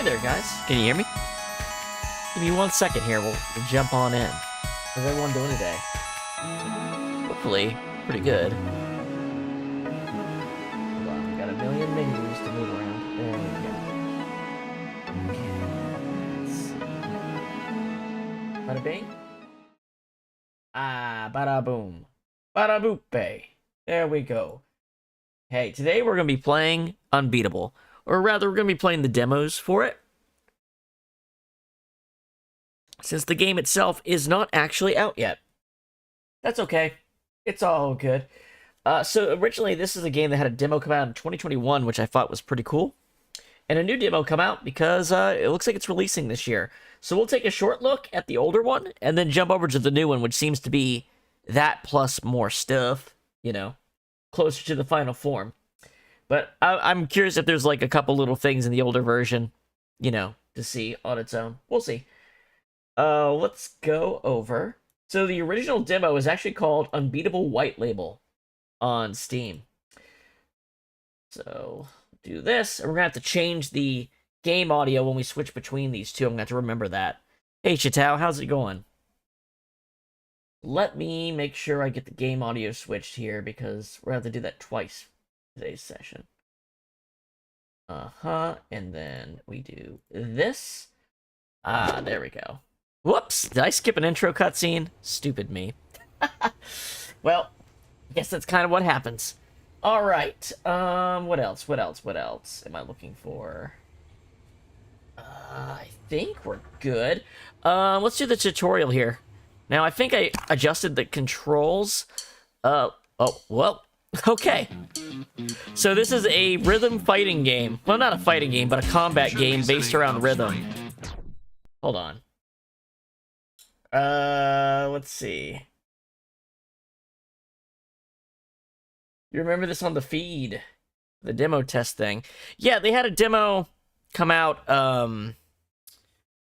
Hey there, guys. Can you hear me? Give me 1 second here. We'll jump on in. How's everyone doing today? Hopefully, pretty good. Hold on, we got a million menus to move around. There we go. Okay, let's see. Bada bing. Ah, bada boom. Bada boop. There we go. Hey, today we're going to be playing Unbeatable. Or rather, we're going to be playing the demos for it. Since the game itself is not actually out yet. That's okay. It's all good. So originally, this is a game that had a demo come out in 2021, which I thought was pretty cool. And a new demo come out because it looks like it's releasing this year. So we'll take a short look at the older one, and then jump over to the new one, which seems to be that plus more stuff, you know, closer to the final form. But I'm curious if there's like a couple little things in the older version, you know, to see on its own. We'll see. Let's go over. So the original demo is actually called Unbeatable White Label on Steam. So do this, and we're gonna have to change the game audio when we switch between these two. I'm gonna have to remember that. Hey Chitao, how's it going? Let me make sure I get the game audio switched here because we're gonna have to do that twice today's session. And then we do this. Ah, there we go. Whoops! Did I skip an intro cutscene? Stupid me. Well, I guess that's kind of what happens. Alright, what else am I looking for? I think we're good. Let's do the tutorial here. Now, I think I adjusted the controls. Oh, well, okay. So this is a rhythm fighting game. Well, not a fighting game, but a combat game based around rhythm. Hold on. Let's see. You remember this on the feed? The demo test thing. Yeah, they had a demo come out,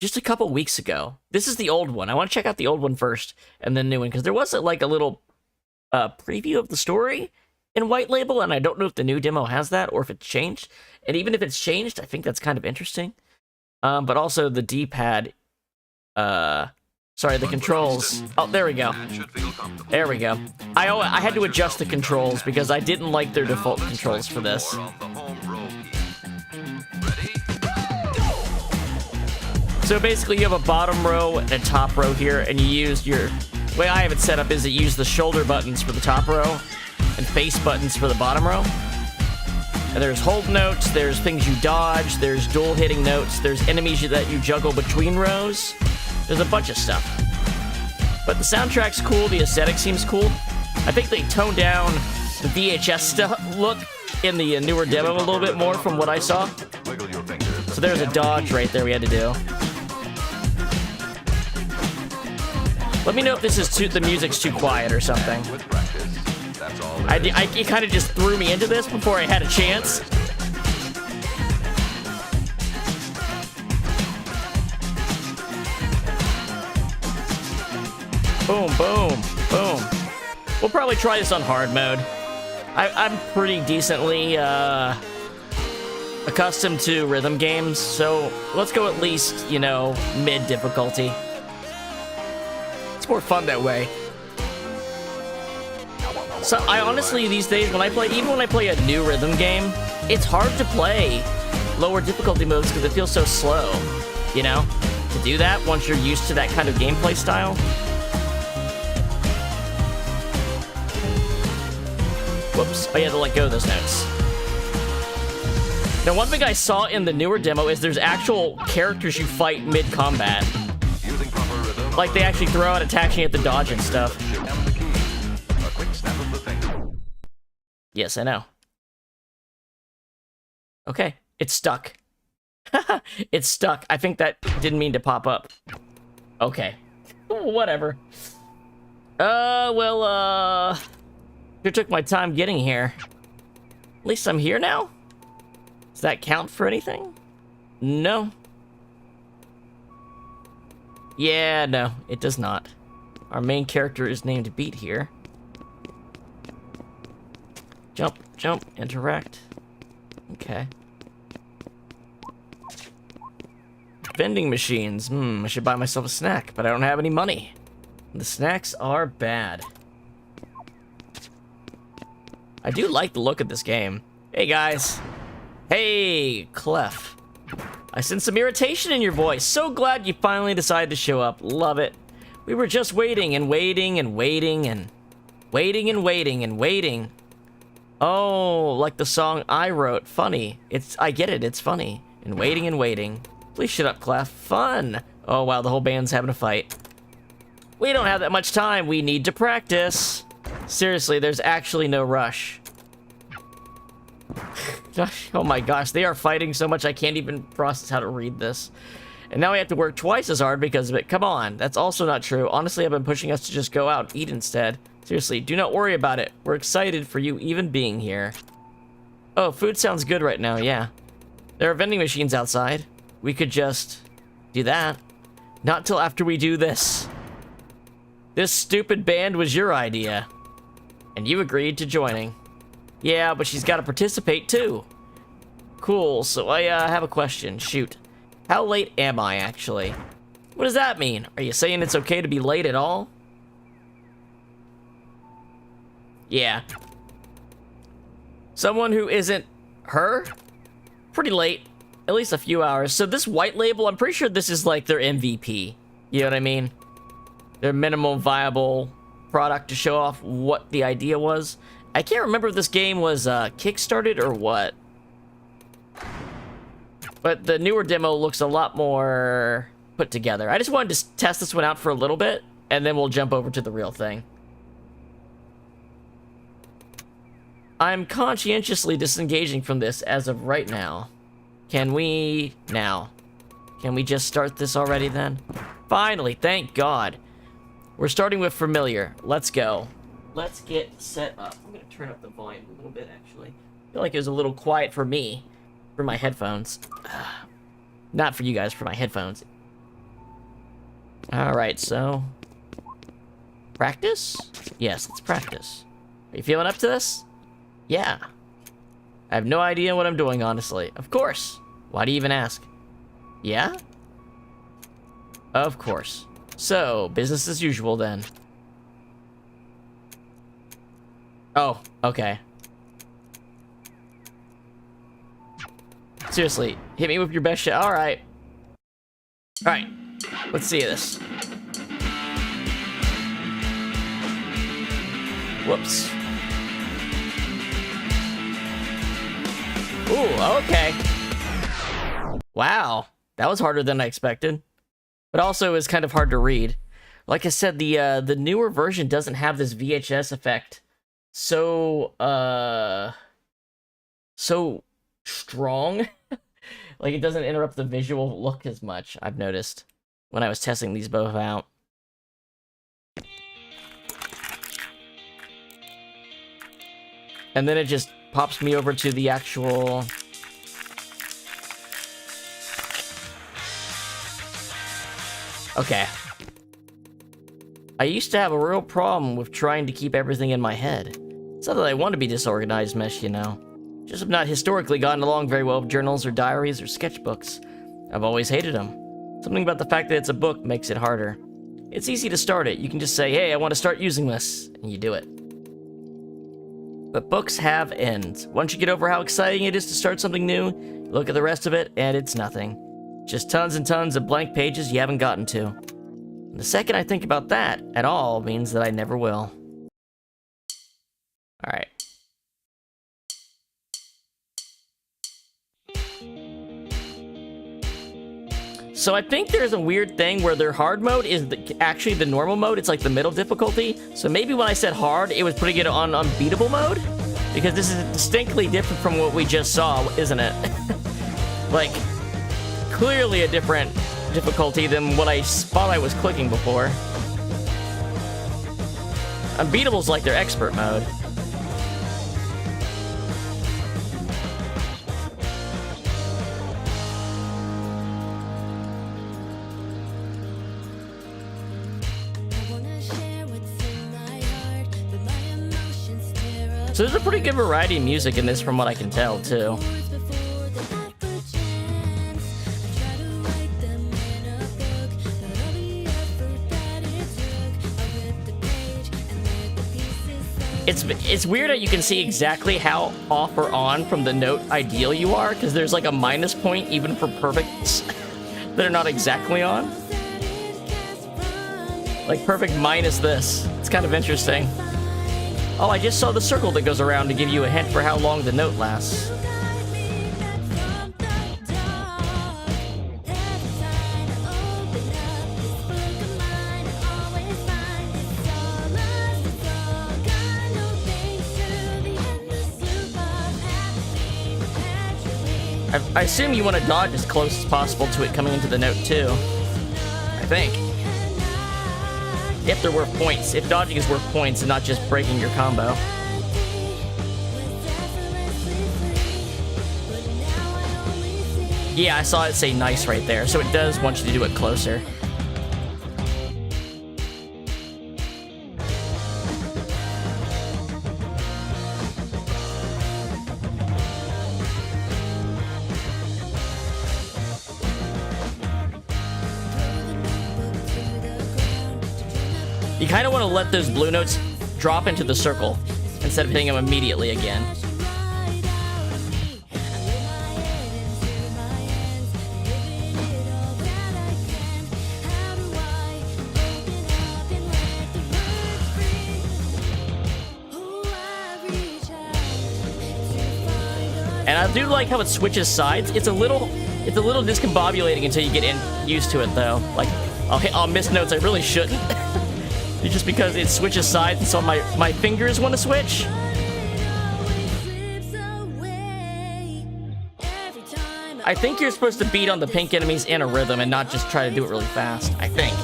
just a couple weeks ago. This is the old one. I want to check out the old one first, and then the new one, because there was like a little preview of the story in White Label, and I don't know if the new demo has that, or if it's changed. And even if it's changed, I think that's kind of interesting. But also the D-pad, sorry, the controls. Oh, there we go. There we go. I had to adjust the controls because I didn't like their default controls for this. So basically you have a bottom row and a top row here, and you use your... The way I have it set up is that you use the shoulder buttons for the top row and face buttons for the bottom row. And there's hold notes, there's things you dodge, there's dual hitting notes, there's enemies that you juggle between rows. There's a bunch of stuff. But the soundtrack's cool, the aesthetic seems cool. I think they toned down the VHS look in the newer demo a little bit more from what I saw. So there's a dodge right there we had to do. Let me know if this is the music's too quiet or something. It kind of just threw me into this before I had a chance. Boom, boom, boom. We'll probably try this on hard mode. I'm pretty decently accustomed to rhythm games, so let's go at least, you know, mid difficulty. It's more fun that way. So I honestly, these days, even when I play a new rhythm game, it's hard to play lower difficulty modes because it feels so slow, you know? To do that once you're used to that kind of gameplay style. Whoops, oh, you had to let go of those notes. Now, one thing I saw in the newer demo is there's actual characters you fight mid-combat. Like, they actually throw out attacks and you have to dodge and stuff. Yes, I know. Okay, it's stuck. It's stuck. I think that didn't mean to pop up. Okay. Whatever. Sure took my time getting here. At least I'm here now? Does that count for anything? No. Yeah, no, it does not. Our main character is named Beat here. Jump, jump, interact. Okay. Vending machines. I should buy myself a snack, but I don't have any money. The snacks are bad. I do like the look of this game. Hey, guys. Hey, Clef. I sense some irritation in your voice. So glad you finally decided to show up. Love it. We were just waiting and waiting and waiting and waiting and waiting and waiting. Oh, like the song I wrote. Funny. I get it. It's funny. And waiting and waiting. Please shut up, Clef. Fun. Oh, wow. The whole band's having a fight. We don't have that much time. We need to practice. Seriously, there's actually no rush. Oh my gosh, they are fighting so much I can't even process how to read this. And now we have to work twice as hard because of it. Come on, that's also not true. Honestly, I've been pushing us to just go out and eat instead. Seriously, do not worry about it. We're excited for you even being here. Oh, food sounds good right now, yeah. There are vending machines outside. We could just do that. Not till after we do this. This stupid band was your idea. And you agreed to joining. Yeah, but she's got to participate too. Cool, so I have a question. Shoot. How late am I, actually? What does that mean? Are you saying it's okay to be late at all? Yeah. Someone who isn't her? Pretty late. At least a few hours. So this white label, I'm pretty sure this is like their MVP. You know what I mean? Their minimal viable product to show off what the idea was. I can't remember if this game was kickstarted or what. But the newer demo looks a lot more put together. I just wanted to test this one out for a little bit, and then we'll jump over to the real thing. I'm conscientiously disengaging from this as of right now. Can we... now. Can we just start this already then? Finally, thank God. We're starting with familiar. Let's go. Let's get set up. I'm going to turn up the volume a little bit, actually. I feel like it was a little quiet for me. For my headphones. Not for you guys, for my headphones. Alright, so... practice? Yes, let's practice. Are you feeling up to this? Yeah. I have no idea what I'm doing, honestly. Of course. Why do you even ask? Yeah? Of course. So, business as usual, then. Oh, okay. Seriously, hit me with your best shot. Alright. Alright. Let's see this. Whoops. Ooh, okay. Wow. That was harder than I expected. But also, it was kind of hard to read. Like I said, the newer version doesn't have this VHS effect so strong. Like, it doesn't interrupt the visual look as much, I've noticed, when I was testing these both out. And then it just pops me over to the actual... okay. I used to have a real problem with trying to keep everything in my head. It's not that I want to be disorganized mess, you know. Just have not historically gotten along very well with journals or diaries or sketchbooks. I've always hated them. Something about the fact that it's a book makes it harder. It's easy to start it. You can just say, hey, I want to start using this, and you do it. But books have ends. Once you get over how exciting it is to start something new, look at the rest of it, and it's nothing. Just tons and tons of blank pages you haven't gotten to. And the second I think about that at all means that I never will. Alright. So I think there's a weird thing where their hard mode is actually the normal mode. It's like the middle difficulty. So maybe when I said hard, it was putting it on unbeatable mode? Because this is distinctly different from what we just saw, isn't it? Like, clearly a different difficulty than what I thought I was clicking before. Unbeatable's like their expert mode. So there's a pretty good variety of music in this from what I can tell, too. It's weird that you can see exactly how off or on from the note ideal you are, because there's like a minus point even for perfects that are not exactly on. Like perfect minus this. It's kind of interesting. Oh, I just saw the circle that goes around to give you a hint for how long the note lasts. I assume you want to dodge as close as possible to it coming into the note too. I think. If they're worth points. If dodging is worth points and not just breaking your combo. Yeah, I saw it say nice right there, so it does want you to do it closer. You kind of want to let those blue notes drop into the circle instead of hitting them immediately again. And I do like how it switches sides. It's a little discombobulating until you get used to it, though. Like, I'll miss notes I really shouldn't. Just because it switches sides, and so my fingers want to switch. I think you're supposed to beat on the pink enemies in a rhythm and not just try to do it really fast. I think.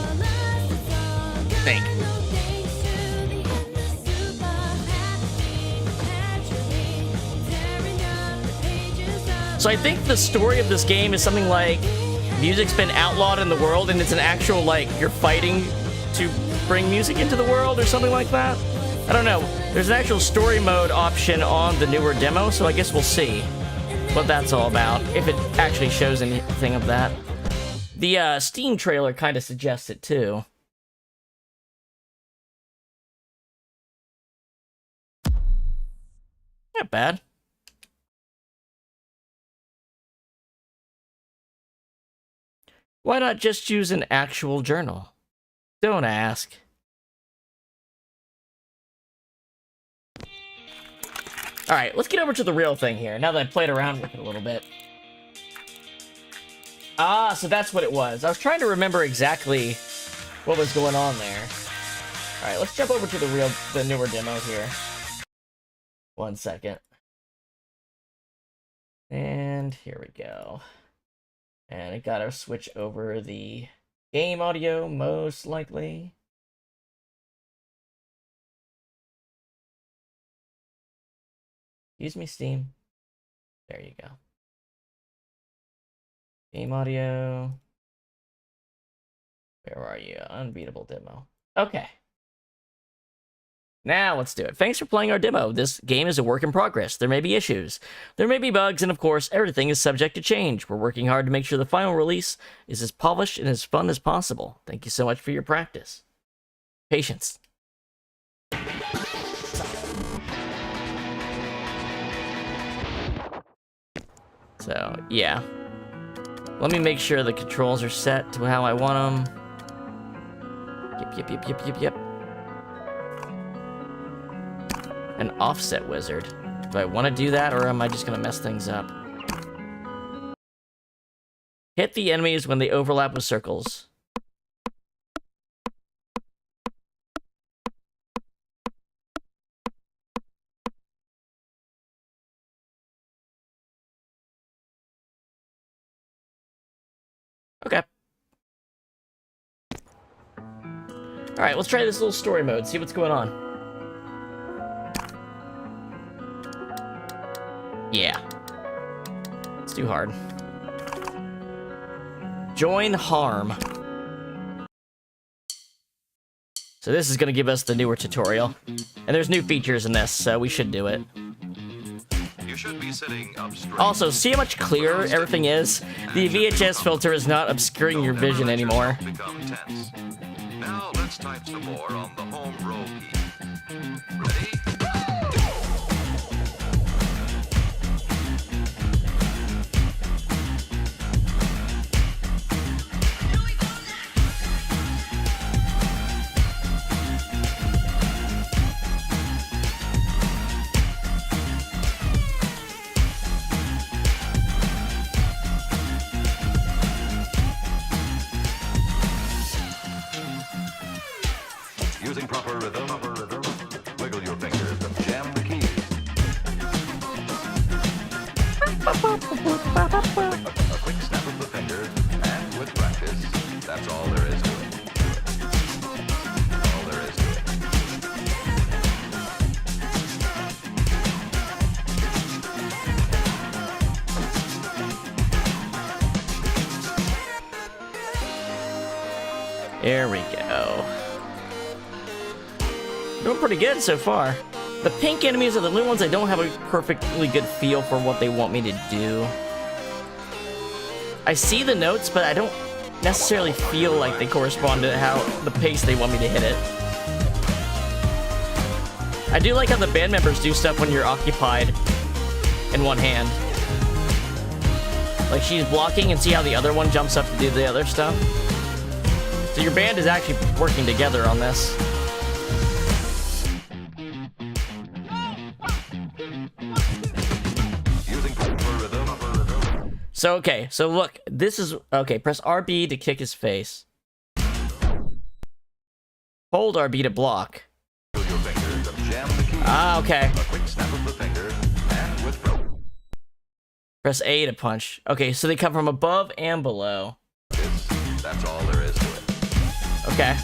So I think the story of this game is something like music's been outlawed in the world, and it's an actual, like, you're fighting to bring music into the world or something like that. I don't know. There's an actual story mode option on the newer demo, so I guess we'll see what that's all about, if it actually shows anything of that. The Steam trailer kind of suggests it too. Not bad. Why not just use an actual journal? Don't ask. Alright, let's get over to the real thing here, now that I played around with it a little bit. Ah, so that's what it was. I was trying to remember exactly what was going on there. Alright, let's jump over to the newer demo here. 1 second. And here we go. And I gotta switch over the game audio, most likely. Excuse me, Steam. There you go. Game audio. Where are you? Unbeatable demo. Okay. Now let's do it. Thanks for playing our demo. This game is a work in progress. There may be issues. There may be bugs, and of course, everything is subject to change. We're working hard to make sure the final release is as polished and as fun as possible. Thank you so much for your practice. Patience. So, yeah. Let me make sure the controls are set to how I want them. Yep. An offset wizard. Do I want to do that, or am I just going to mess things up? Hit the enemies when they overlap with circles. Okay. Alright, let's try this little story mode, see what's going on. Yeah. It's too hard. Join harm. So this is going to give us the newer tutorial. And there's new features in this, so we should do it. You should be sitting up straight. Also, see how much clearer everything is? The VHS filter is not obscuring your vision anymore. Now let's type some more on the home row key. Ready? A quick snap of the finger, and with practice, that's all there is to it. All there is to it. There we go. Doing pretty good so far. The pink enemies are the only ones I don't have a perfectly good feel for what they want me to do. I see the notes, but I don't necessarily feel like they correspond to how the pace they want me to hit it. I do like how the band members do stuff when you're occupied in one hand. Like she's blocking and see how the other one jumps up to do the other stuff. So your band is actually working together on this. So, okay, so look, this is, okay, press RB to kick his face. Hold RB to block. Ah, okay. Press A to punch. Okay, so they come from above and below. That's all there is to it. Okay.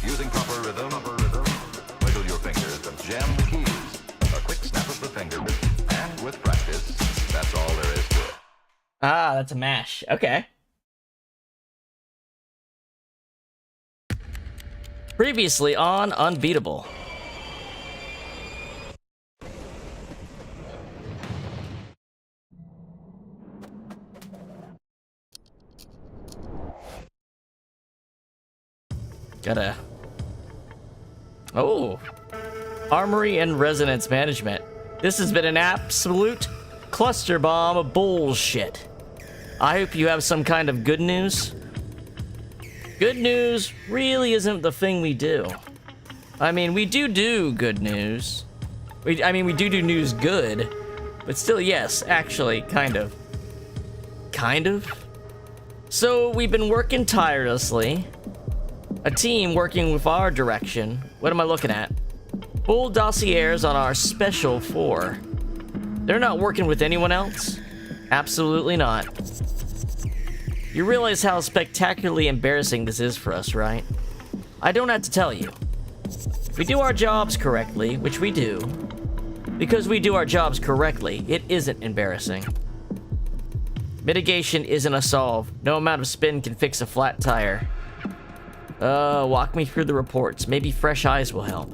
Using proper rhythm, wiggle your fingers and jam the keys. A quick snap of the finger, and with practice, that's all there is to it. Ah, that's a mash. Okay. Previously on Unbeatable. Gotta... Oh. Armory and Resonance Management. This has been an absolute cluster bomb of bullshit. I hope you have some kind of good news. Good news really isn't the thing we do. I mean, we do good news. We do news good. But still, yes, actually, kind of. Kind of? So, we've been working tirelessly. A team working with our direction. What am I looking at? Full dossiers on our Special 4. They're not working with anyone else? Absolutely not. You realize how spectacularly embarrassing this is for us, right? I don't have to tell you. If we do our jobs correctly, which we do, because we do our jobs correctly, it isn't embarrassing. Mitigation isn't a solve. No amount of spin can fix a flat tire. Walk me through the reports. Maybe fresh eyes will help.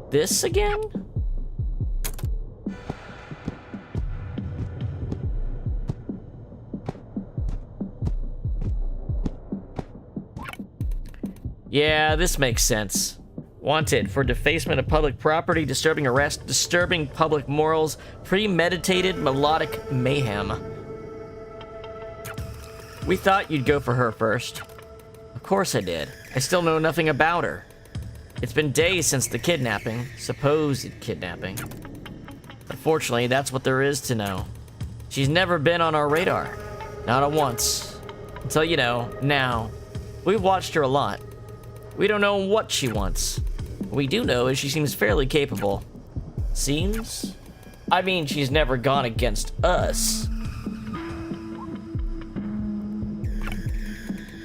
This again? Yeah, this makes sense. Wanted for defacement of public property, disturbing arrest, disturbing public morals, premeditated melodic mayhem. We thought you'd go for her first. Of course I did. I still know nothing about her. It's been days since the kidnapping, supposed kidnapping. Unfortunately, that's what there is to know. She's never been on our radar. Not at once. Until, you know, now. We've watched her a lot. We don't know what she wants. What we do know is she seems fairly capable. Seems? I mean, she's never gone against us.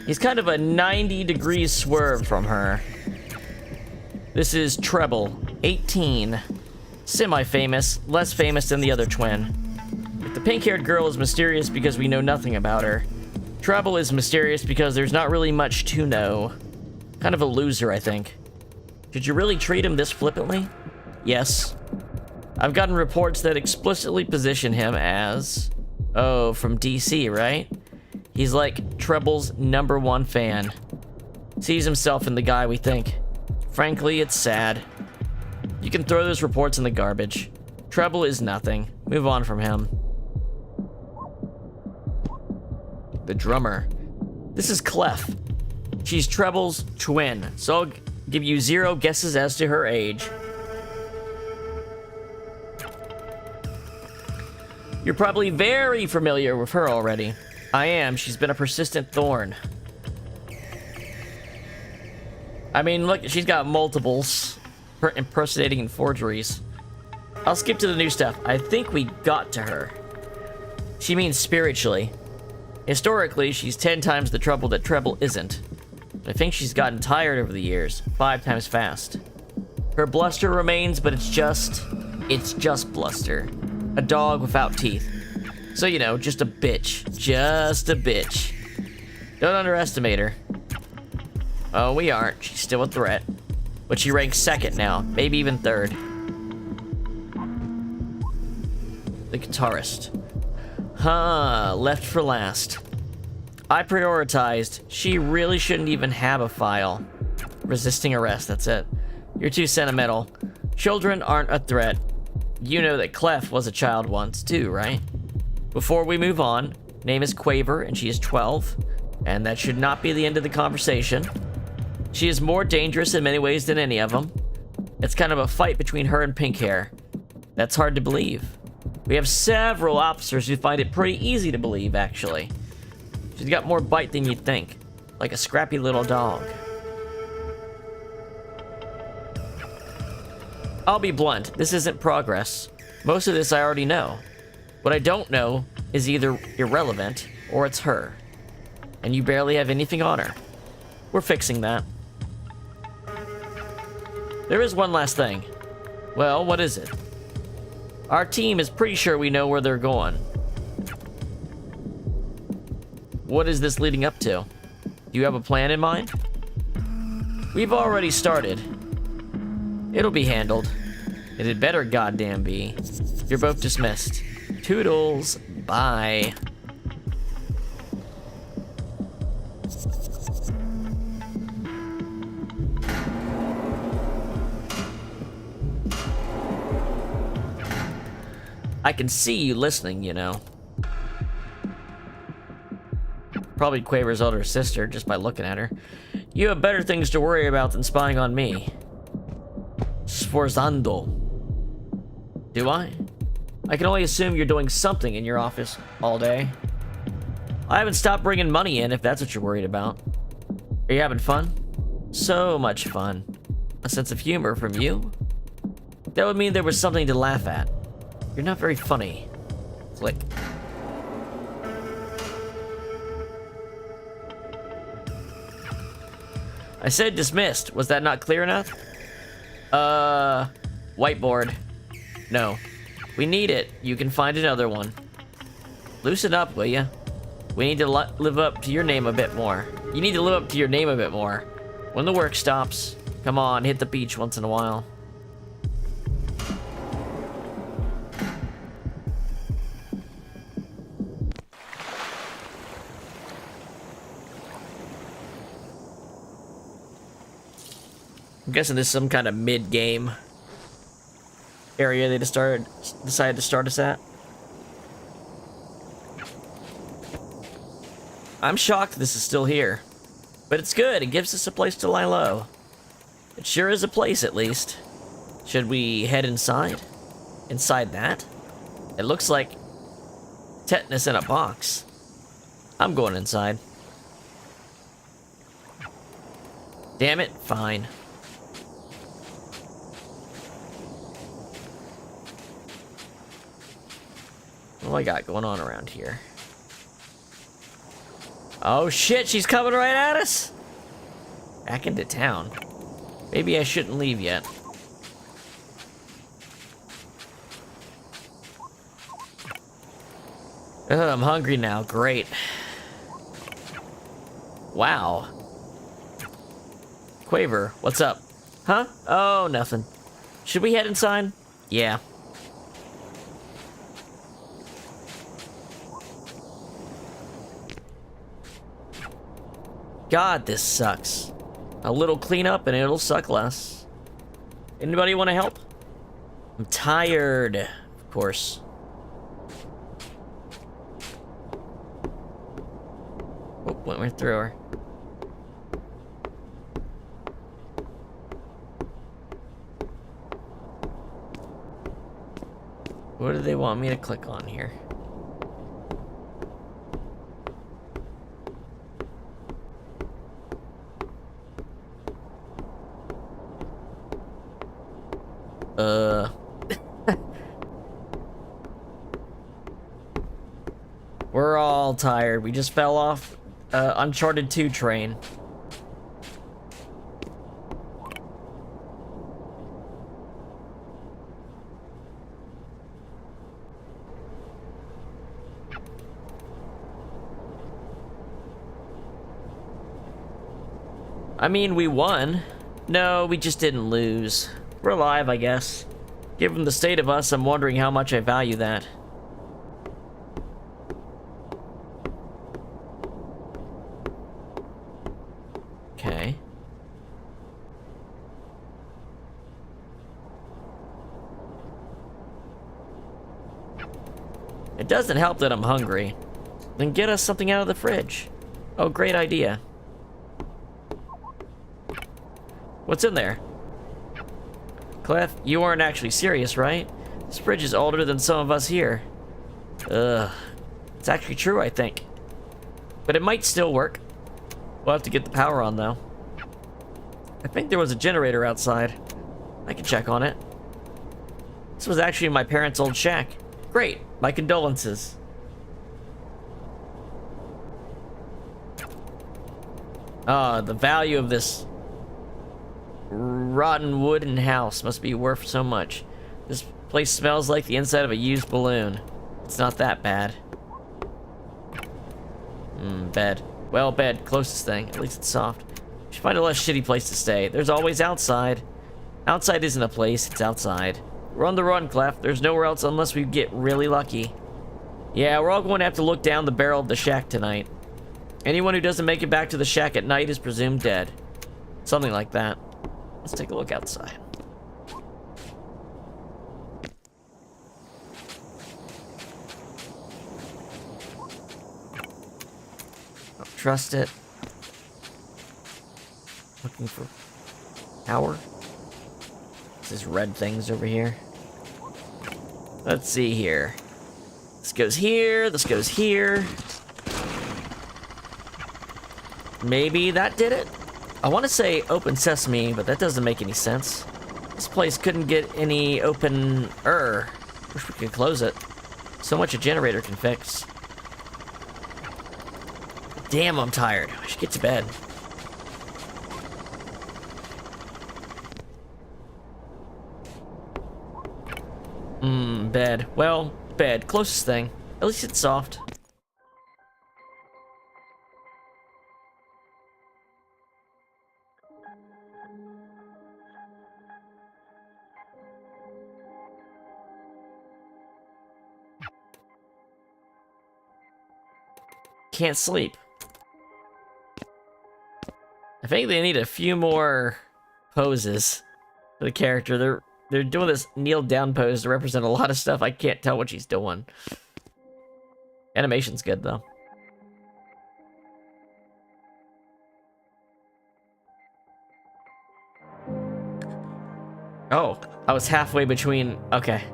He's kind of a 90-degree swerve from her. This is Treble, 18. Semi-famous, less famous than the other twin. If the pink-haired girl is mysterious because we know nothing about her, Treble is mysterious because there's not really much to know. Kind of a loser, I think. Should you really treat him this flippantly? Yes. I've gotten reports that explicitly position him as... Oh, from DC, right? He's like Treble's #1 fan. Sees himself in the guy we think. Frankly, it's sad. You can throw those reports in the garbage. Treble is nothing. Move on from him. The drummer. This is Clef. She's Treble's twin, so I'll give you 0 guesses as to her age. You're probably very familiar with her already. I am. She's been a persistent thorn. I mean, look, she's got multiples. Her impersonating and forgeries. I'll skip to the new stuff. I think we got to her. She means spiritually. Historically, she's 10 times the trouble that Treble isn't. I think she's gotten tired over the years, 5 times fast. Her bluster remains, but it's just bluster. A dog without teeth. So, you know, just a bitch. Just a bitch. Don't underestimate her. Oh, we aren't. She's still a threat. But she ranks 2nd now, maybe even 3rd. The guitarist. Huh, left for last. I prioritized. She really shouldn't even have a file. Resisting arrest, that's it. You're too sentimental. Children aren't a threat. You know that Clef was a child once, too, right? Before we move on, name is Quaver, and she is 12. And that should not be the end of the conversation. She is more dangerous in many ways than any of them. It's kind of a fight between her and Pinkhair. That's hard to believe. We have several officers who find it pretty easy to believe, actually. She's got more bite than you'd think. Like a scrappy little dog. I'll be blunt, this isn't progress. Most of this I already know. What I don't know is either irrelevant or it's her. And you barely have anything on her. We're fixing that. There is one last thing. Well, what is it? Our team is pretty sure we know where they're going. What is this leading up to? Do you have a plan in mind? We've already started. It'll be handled. It had better goddamn be. You're both dismissed. Toodles. Bye. I can see you listening, you know. Probably Quaver's older sister, just by looking at her. You have better things to worry about than spying on me. Sforzando. Do I? I can only assume you're doing something in your office all day. I haven't stopped bringing money in, if that's what you're worried about. Are you having fun? So much fun. A sense of humor from you? That would mean there was something to laugh at. You're not very funny. Click. I said dismissed. Was that not clear enough? Whiteboard. No. We need it. You can find another one. Loosen up, will ya? We need to live up to your name a bit more. You need to live up to your name a bit more. When the work stops, come on, hit the beach once in a while. I'm guessing this is some kind of mid-game area they decided to start us at. I'm shocked this is still here. But it's good, it gives us a place to lie low. It sure is a place, at least. Should we head inside? Inside that? It looks like tetanus in a box. I'm going inside. Damn it, fine. What do I got going on around here? Oh shit, she's coming right at us! Back into town. Maybe I shouldn't leave yet. Ugh, I'm hungry now, great. Wow. Quaver, what's up? Huh? Oh, nothing. Should we head inside? Yeah. God, this sucks. A little cleanup and it'll suck less. Anybody want to help? I'm tired, of course. Oh, went right through her. What do they want me to click on here? We're all tired. We just fell off Uncharted 2 train. I mean, we won. No, we just didn't lose. We're alive, I guess. Given the state of us, I'm wondering how much I value that. Okay. It doesn't help that I'm hungry. Then get us something out of the fridge. Oh, great idea. What's in there? Clef, you aren't actually serious, right? This fridge is older than some of us here. Ugh. It's actually true, I think. But it might still work. We'll have to get the power on, though. I think there was a generator outside. I can check on it. This was actually my parents' old shack. Great. My condolences. The value of this rotten wooden house must be worth so much. This place smells like the inside of a used balloon. It's not that bad. Bed. Well, bed. Closest thing. At least it's soft. We should find a less shitty place to stay. There's always outside. Outside isn't a place. It's outside. We're on the run, Clef. There's nowhere else unless we get really lucky. Yeah, we're all going to have to look down the barrel of the shack tonight. Anyone who doesn't make it back to the shack at night is presumed dead. Something like that. Let's take a look outside. Don't trust it. Looking for power. This is red things over here. Let's see here. This goes here. This goes here. Maybe that did it? I want to say open sesame, but that doesn't make any sense. This place couldn't get any open-er. Wish we could close it. So much a generator can fix. Damn, I'm tired. I should get to bed. Bed. Well, bed. Closest thing. At least it's soft. Can't sleep. I think they need a few more poses for the character. They're doing this kneel down pose to represent a lot of stuff. I can't tell what she's doing. Animation's good though. Oh, I was halfway between. Okay.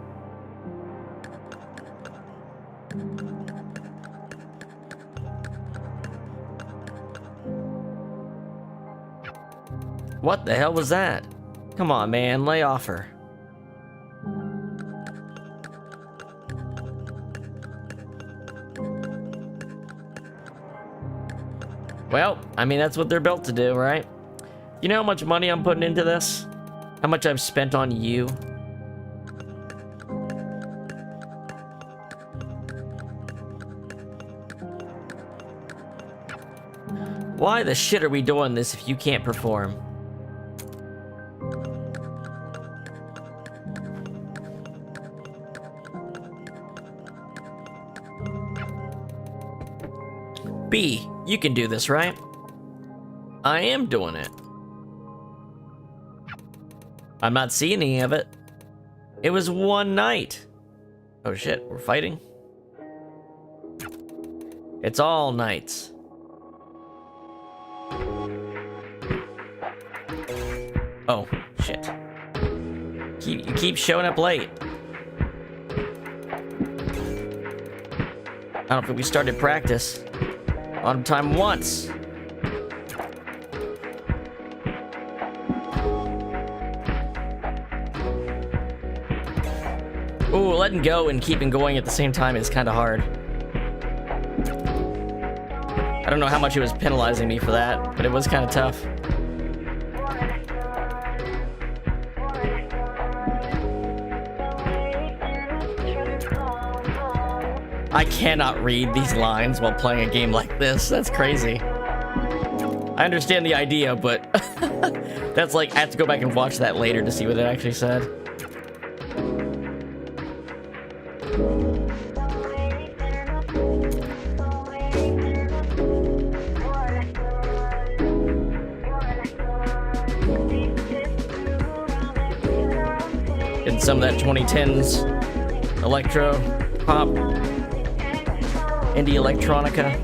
What the hell was that? Come on, man, lay off her. Well, I mean, that's what they're built to do, right? You know how much money I'm putting into this? How much I've spent on you? Why the shit are we doing this if you can't perform? B, you can do this, right? I am doing it. I'm not seeing any of it. It was one night. Oh shit, we're fighting? It's all nights. Oh, shit. You keep showing up late. I don't think we started practice. On time once. Ooh, letting go and keeping going at the same time is kind of hard. I don't know how much it was penalizing me for that, but it was kind of tough. I cannot read these lines while playing a game like this. That's crazy. I understand the idea, but that's like, I have to go back and watch that later to see what it actually said. Getting some of that 2010s electro pop, indie electronica.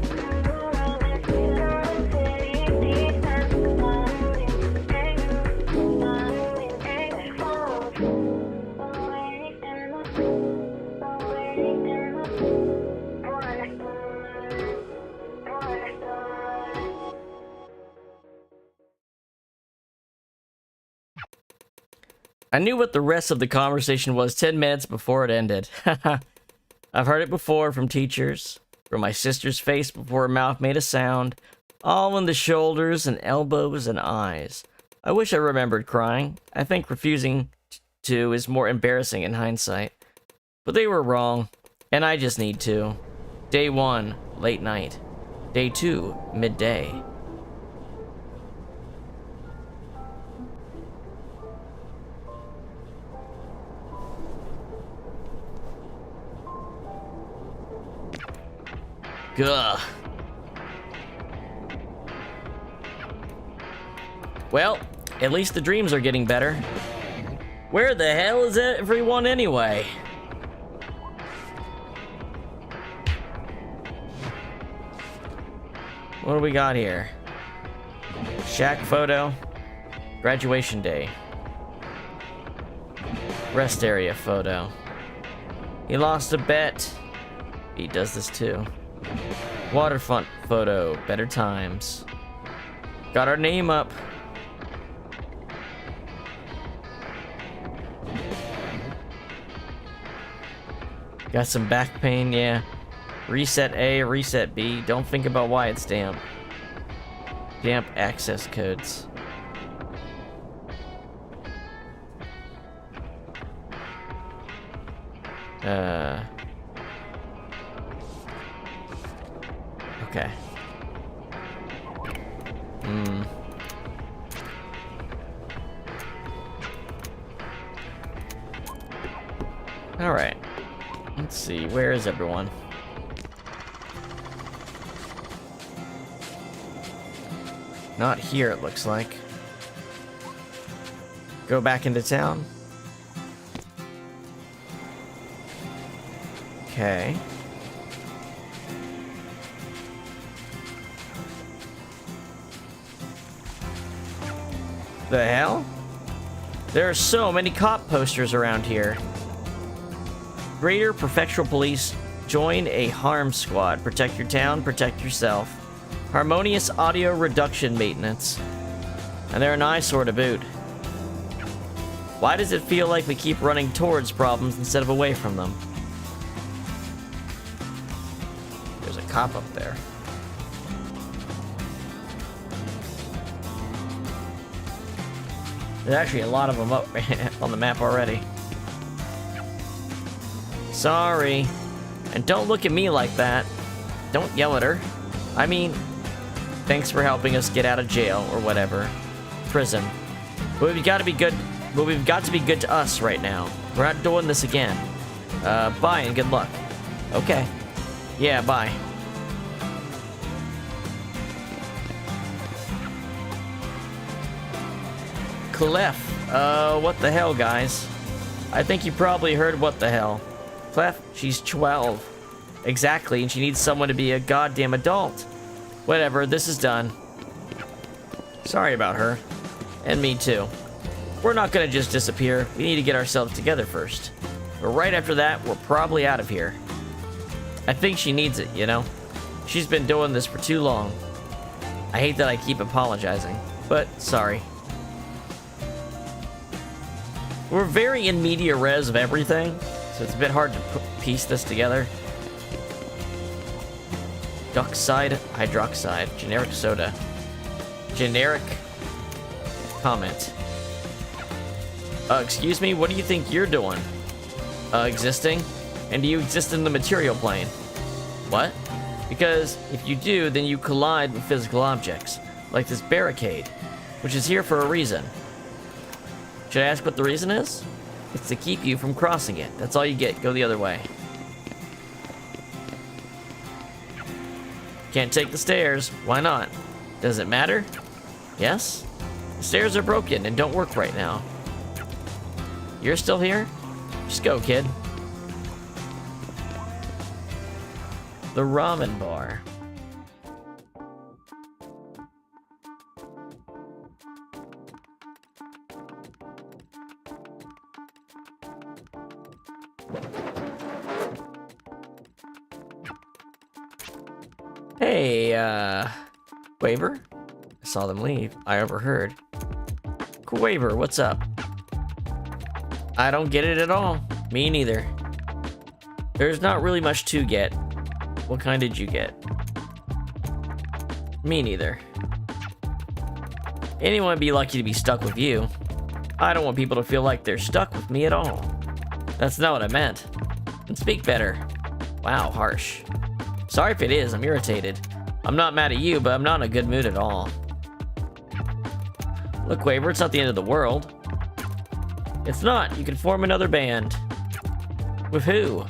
I knew what the rest of the conversation was 10 minutes before it ended. I've heard it before from teachers, from my sister's face before her mouth made a sound, all in the shoulders and elbows and eyes. I wish I remembered crying. I think refusing to is more embarrassing in hindsight. But they were wrong, and I just need to. Day 1, late night. Day 2, midday. Gah. Well, at least the dreams are getting better. Where the hell is everyone anyway? What do we got here? Shack photo. Graduation day. Rest area photo. He lost a bet. He does this too. Waterfront photo, better times. Got our name up. Got some back pain, yeah. Reset A, reset B. Don't think about why it's damp. Damp access codes. Okay. Alright. Let's see, where is everyone? Not here, it looks like. Go back into town. Okay. The hell? There are so many cop posters around here. Greater Prefectural Police, join a harm squad. Protect your town, protect yourself. Harmonious audio reduction maintenance. And they're an eyesore to boot. Why does it feel like we keep running towards problems instead of away from them? There's a cop up there. There's actually a lot of them up on the map already. Sorry. And don't look at me like that. Don't yell at her. I mean, thanks for helping us get out of jail or whatever. Prison. But we've got to be good. But we've got to be good to us right now. We're not doing this again. Bye and good luck. Okay. Yeah, bye. Clef. What the hell, guys? I think you probably heard what the hell. Clef, she's 12. Exactly, and she needs someone to be a goddamn adult. Whatever, this is done. Sorry about her. And me too. We're not gonna just disappear. We need to get ourselves together first. But right after that, we're probably out of here. I think she needs it, you know? She's been doing this for too long. I hate that I keep apologizing, but sorry. We're very in media res of everything, so it's a bit hard to piece this together. Duckside hydroxide, generic soda. Generic comment. Excuse me, what do you think you're doing? Existing? And do you exist in the material plane? What? Because if you do, then you collide with physical objects, like this barricade, which is here for a reason. Should I ask what the reason is? It's to keep you from crossing it. That's all you get. Go the other way. Can't take the stairs. Why not? Does it matter? Yes? The stairs are broken and don't work right now. You're still here? Just go, kid. The ramen bar. Hey, Quaver? I saw them leave. I overheard. Quaver, what's up? I don't get it at all. Me neither. There's not really much to get. What kind did you get? Me neither. Anyone would be lucky to be stuck with you. I don't want people to feel like they're stuck with me at all. That's not what I meant. And speak better. Wow, harsh. Sorry if it is, I'm irritated. I'm not mad at you, but I'm not in a good mood at all. Look, Quaver, it's not the end of the world. It's not. You can form another band. With who?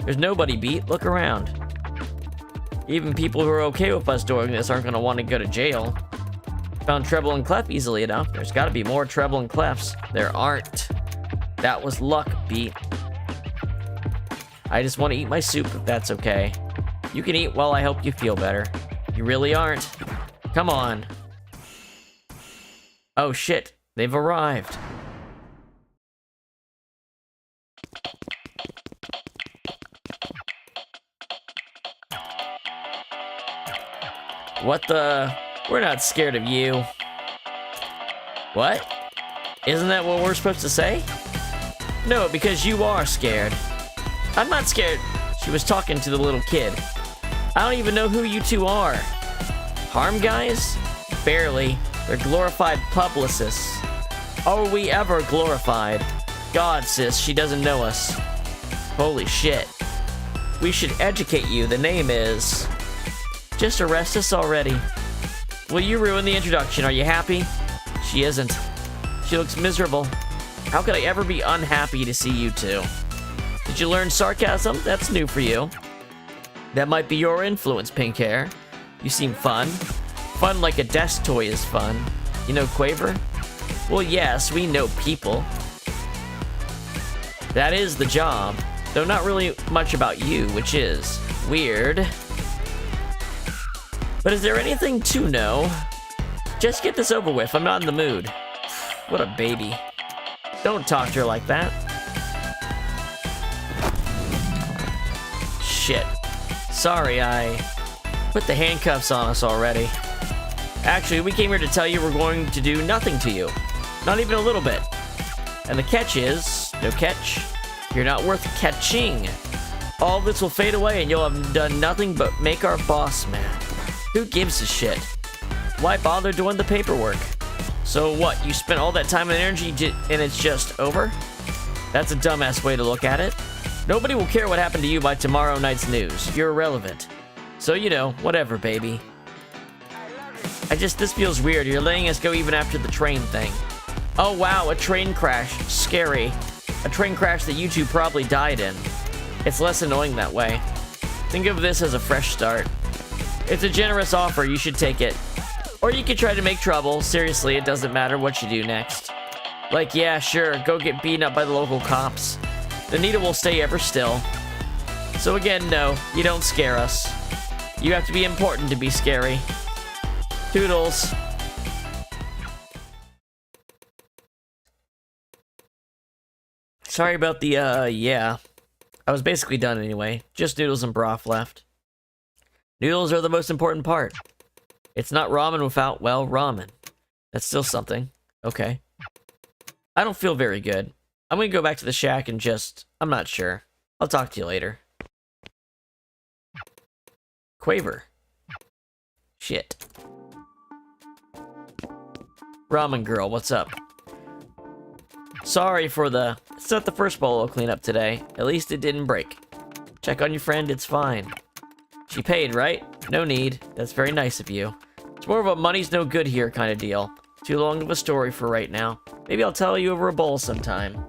There's nobody beat. Look around. Even people who are okay with us doing this aren't going to want to go to jail. Found treble and clef easily enough. There's got to be more treble and clefs. There aren't. That was luck, Beat. I just want to eat my soup if that's okay. You can eat while I help you feel better. You really aren't. Come on. Oh shit, they've arrived. What the? We're not scared of you. What? Isn't that what we're supposed to say? No, because you are scared. I'm not scared. She was talking to the little kid. I don't even know who you two are. Harm guys? Barely. They're glorified publicists. Are we ever glorified? God, sis, she doesn't know us. Holy shit. We should educate you. The name is... Just arrest us already. Will you ruin the introduction? Are you happy? She isn't. She looks miserable. How could I ever be unhappy to see you two? Did you learn sarcasm? That's new for you. That might be your influence, pink hair. You seem fun. Fun like a desk toy is fun. You know Quaver? Well, yes, we know people. That is the job. Though not really much about you, which is weird. But is there anything to know? Just get this over with. I'm not in the mood. What a baby. Don't talk to her like that. Shit. Sorry, I put the handcuffs on us already. Actually, we came here to tell you we're going to do nothing to you. Not even a little bit. And the catch is, no catch, you're not worth catching. All this will fade away and you'll have done nothing but make our boss mad. Who gives a shit? Why bother doing the paperwork? So what, you spent all that time and energy and it's just over? That's a dumbass way to look at it. Nobody will care what happened to you by tomorrow night's news. You're irrelevant. So, you know, whatever, baby. This feels weird. You're letting us go even after the train thing. Oh, wow, a train crash. Scary. A train crash that you two probably died in. It's less annoying that way. Think of this as a fresh start. It's a generous offer. You should take it. Or you could try to make trouble. Seriously, it doesn't matter what you do next. Like, yeah, sure, go get beaten up by the local cops. The needle will stay ever still. So again, no, you don't scare us. You have to be important to be scary. Toodles. Sorry about the, yeah. I was basically done anyway. Just noodles and broth left. Noodles are the most important part. It's not ramen without, well, ramen. That's still something. Okay. I don't feel very good. I'm gonna go back to the shack and just... I'm not sure. I'll talk to you later. Quaver. Shit. Ramen girl, what's up? Sorry for the... It's not the first bowl I'll clean up today. At least it didn't break. Check on your friend, it's fine. She paid, right? No need. That's very nice of you. It's more of a money's no good here kind of deal. Too long of a story for right now. Maybe I'll tell you over a bowl sometime.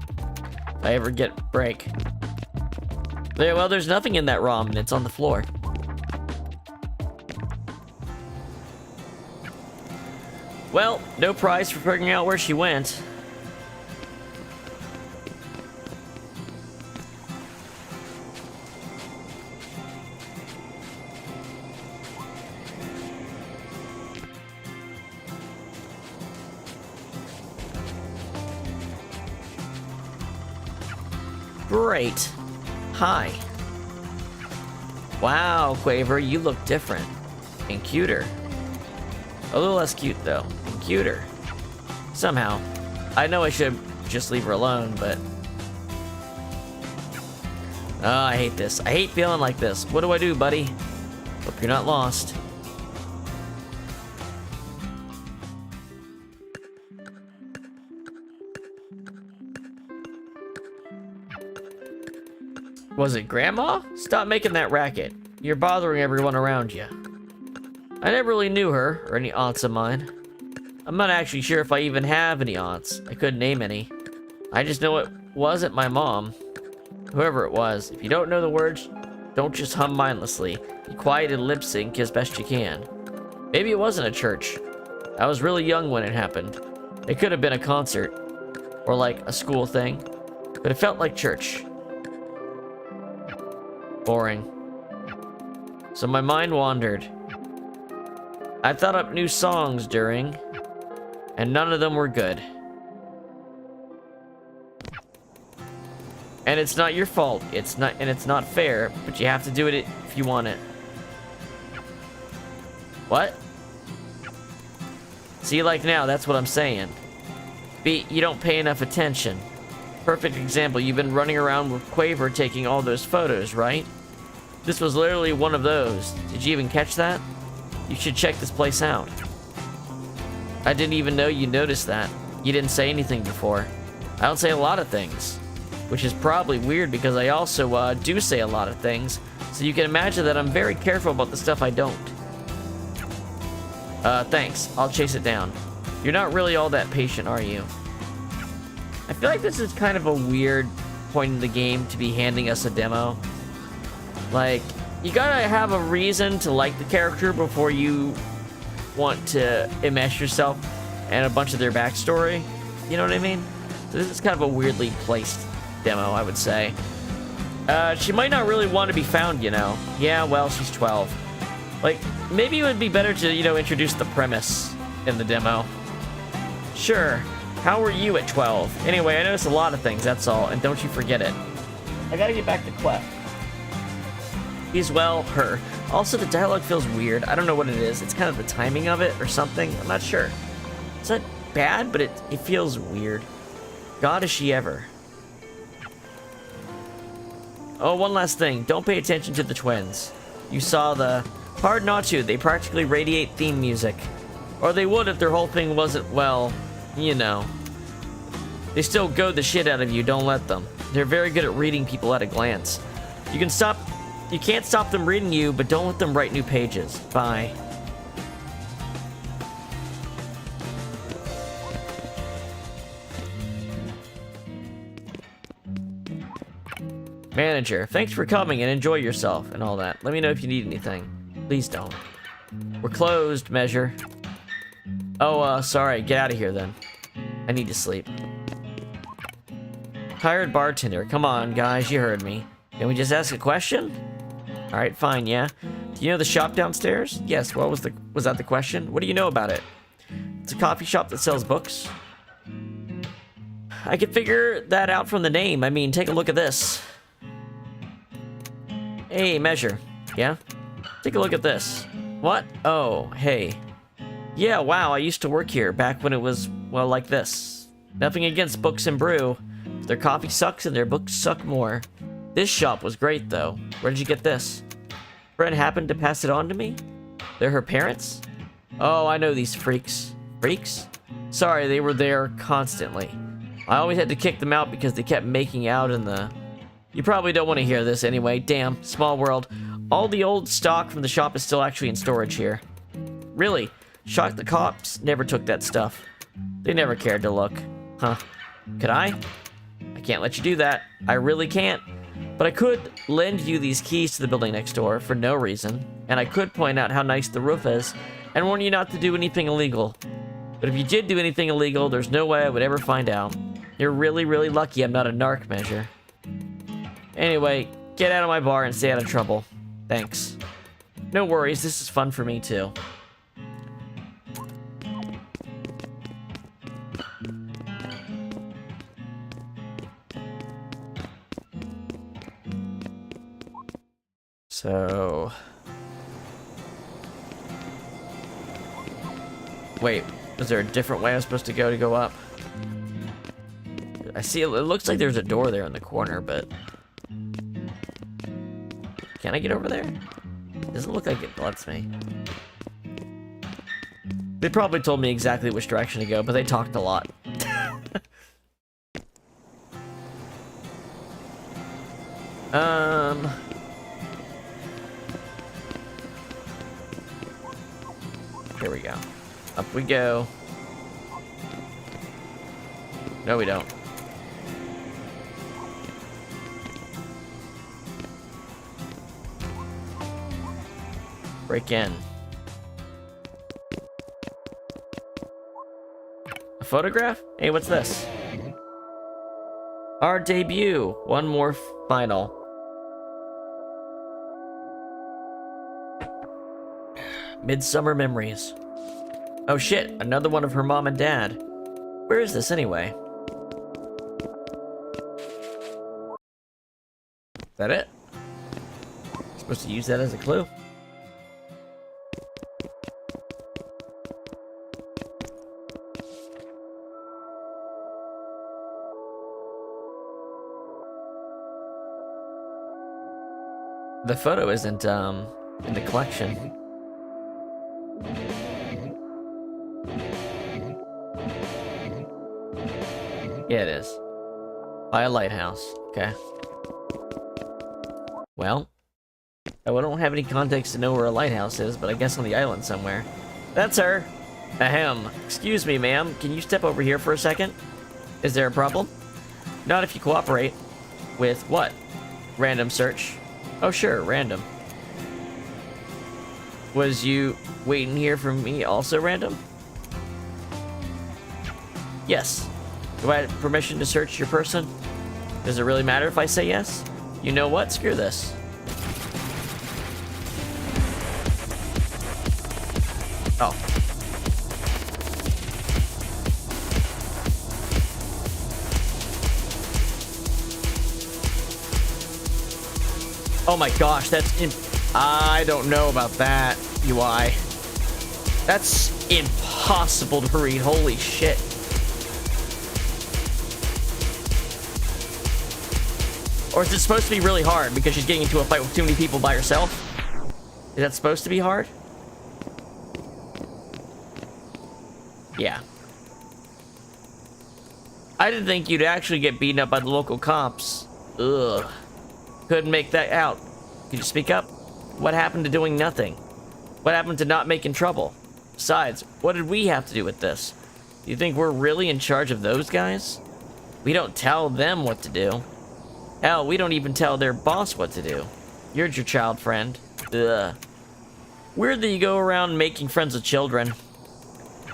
If I ever get break. Yeah, well, there's nothing in that ramen. It's on the floor. Well, no prize for figuring out where she went. Great. Hi. Wow, Quaver, you look different. And cuter. A little less cute, though. And cuter. Somehow. I know I should just leave her alone, but... Oh, I hate this. I hate feeling like this. What do I do, buddy? Hope you're not lost. Was it Grandma? Stop making that racket. You're bothering everyone around you. I never really knew her, or any aunts of mine. I'm not actually sure if I even have any aunts. I couldn't name any. I just know it wasn't my mom. Whoever it was. If you don't know the words, don't just hum mindlessly. Be quiet and lip sync as best you can. Maybe it wasn't a church. I was really young when it happened. It could have been a concert. Or like a school thing. But it felt like church. Boring. So my mind wandered. I thought up new songs during, and none of them were good. And it's not your fault. It's not fair, but you have to do it if you want it. What? See, like now, that's what I'm saying. B, you don't pay enough attention. Perfect example, you've been running around with Quaver taking all those photos, right? This was literally one of those. Did you even catch that? You should check this place out. I didn't even know you noticed that. You didn't say anything before. I don't say a lot of things. Which is probably weird because I also do say a lot of things. So you can imagine that I'm very careful about the stuff I don't. Thanks. I'll chase it down. You're not really all that patient, are you? I feel like this is kind of a weird point in the game to be handing us a demo. Like, you gotta have a reason to like the character before you want to immerse yourself in a bunch of their backstory. You know what I mean? So this is kind of a weirdly placed demo, I would say. She might not really want to be found, you know. Yeah, well, she's 12. Like, maybe it would be better to, you know, introduce the premise in the demo. Sure. How were you at 12? Anyway, I noticed a lot of things, that's all, and don't you forget it. I gotta get back to Clef. He's, well, her. Also, the dialogue feels weird. I don't know what it is. It's kind of the timing of it or something. I'm not sure. It's not bad, but it feels weird. God, is she ever. Oh, one last thing. Don't pay attention to the twins. You saw the... Hard not to. They practically radiate theme music. Or they would if their whole thing wasn't, well... You know. They still goad the shit out of you, don't let them. They're very good at reading people at a glance. You can't stop them reading you, but don't let them write new pages. Bye. Manager, thanks for coming and enjoy yourself and all that. Let me know if you need anything. Please don't. We're closed, Measure. Oh, sorry. Get out of here, then. I need to sleep. Tired bartender. Come on, guys. You heard me. Can we just ask a question? Alright, fine, yeah. Do you know the shop downstairs? Yes, what was that the question? What do you know about it? It's a coffee shop that sells books. I could figure that out from the name. I mean, take a look at this. Hey, measure. Yeah? Take a look at this. What? Oh, hey. Yeah, wow, I used to work here back when it was, well, like this. Nothing against Books and Brew. Their coffee sucks and their books suck more. This shop was great, though. Where did you get this? Friend happened to pass it on to me? They're her parents? Oh, I know these freaks. Freaks? Sorry, they were there constantly. I always had to kick them out because they kept making out in the... You probably don't want to hear this anyway. Damn, small world. All the old stock from the shop is still actually in storage here. Really? Shocked the cops never took that stuff. They never cared to look. Huh. Could I? I can't let you do that. I really can't. But I could lend you these keys to the building next door for no reason. And I could point out how nice the roof is and warn you not to do anything illegal. But if you did do anything illegal, there's no way I would ever find out. You're really, really lucky I'm not a narc measure. Anyway, get out of my bar and stay out of trouble. Thanks. No worries, this is fun for me too. So... Wait, is there a different way I'm supposed to go up? I see, it looks like there's a door there in the corner, but... Can I get over there? Doesn't look like it lets me. They probably told me exactly which direction to go, but they talked a lot. Here we go. Up we go. No, we don't. Break in. A photograph? Hey, what's this? Our debut. One more final. Midsummer Memories. Oh shit, another one of her mom and dad. Where is this anyway? Is that it? Supposed to use that as a clue? The photo isn't, in the collection. Yeah, it is. By a lighthouse. Okay. Well, I don't have any context to know where a lighthouse is, but I guess on the island somewhere. That's her. Ahem. Excuse me, ma'am. Can you step over here for a second? Is there a problem? Not if you cooperate. With what? Random search. Oh, sure, random. Was you waiting here for me also random? Yes. Do I have permission to search your person? Does it really matter if I say yes? You know what? Screw this. Oh. Oh my gosh, I don't know about that, UI. That's impossible to read, holy shit. Or is it supposed to be really hard because she's getting into a fight with too many people by herself? Is that supposed to be hard? Yeah. I didn't think you'd actually get beaten up by the local cops. Ugh. Couldn't make that out. Could you speak up? What happened to doing nothing? What happened to not making trouble? Besides, what did we have to do with this? Do you think we're really in charge of those guys? We don't tell them what to do. Hell, we don't even tell their boss what to do. You're your child friend. Ugh. Weird that you go around making friends with children.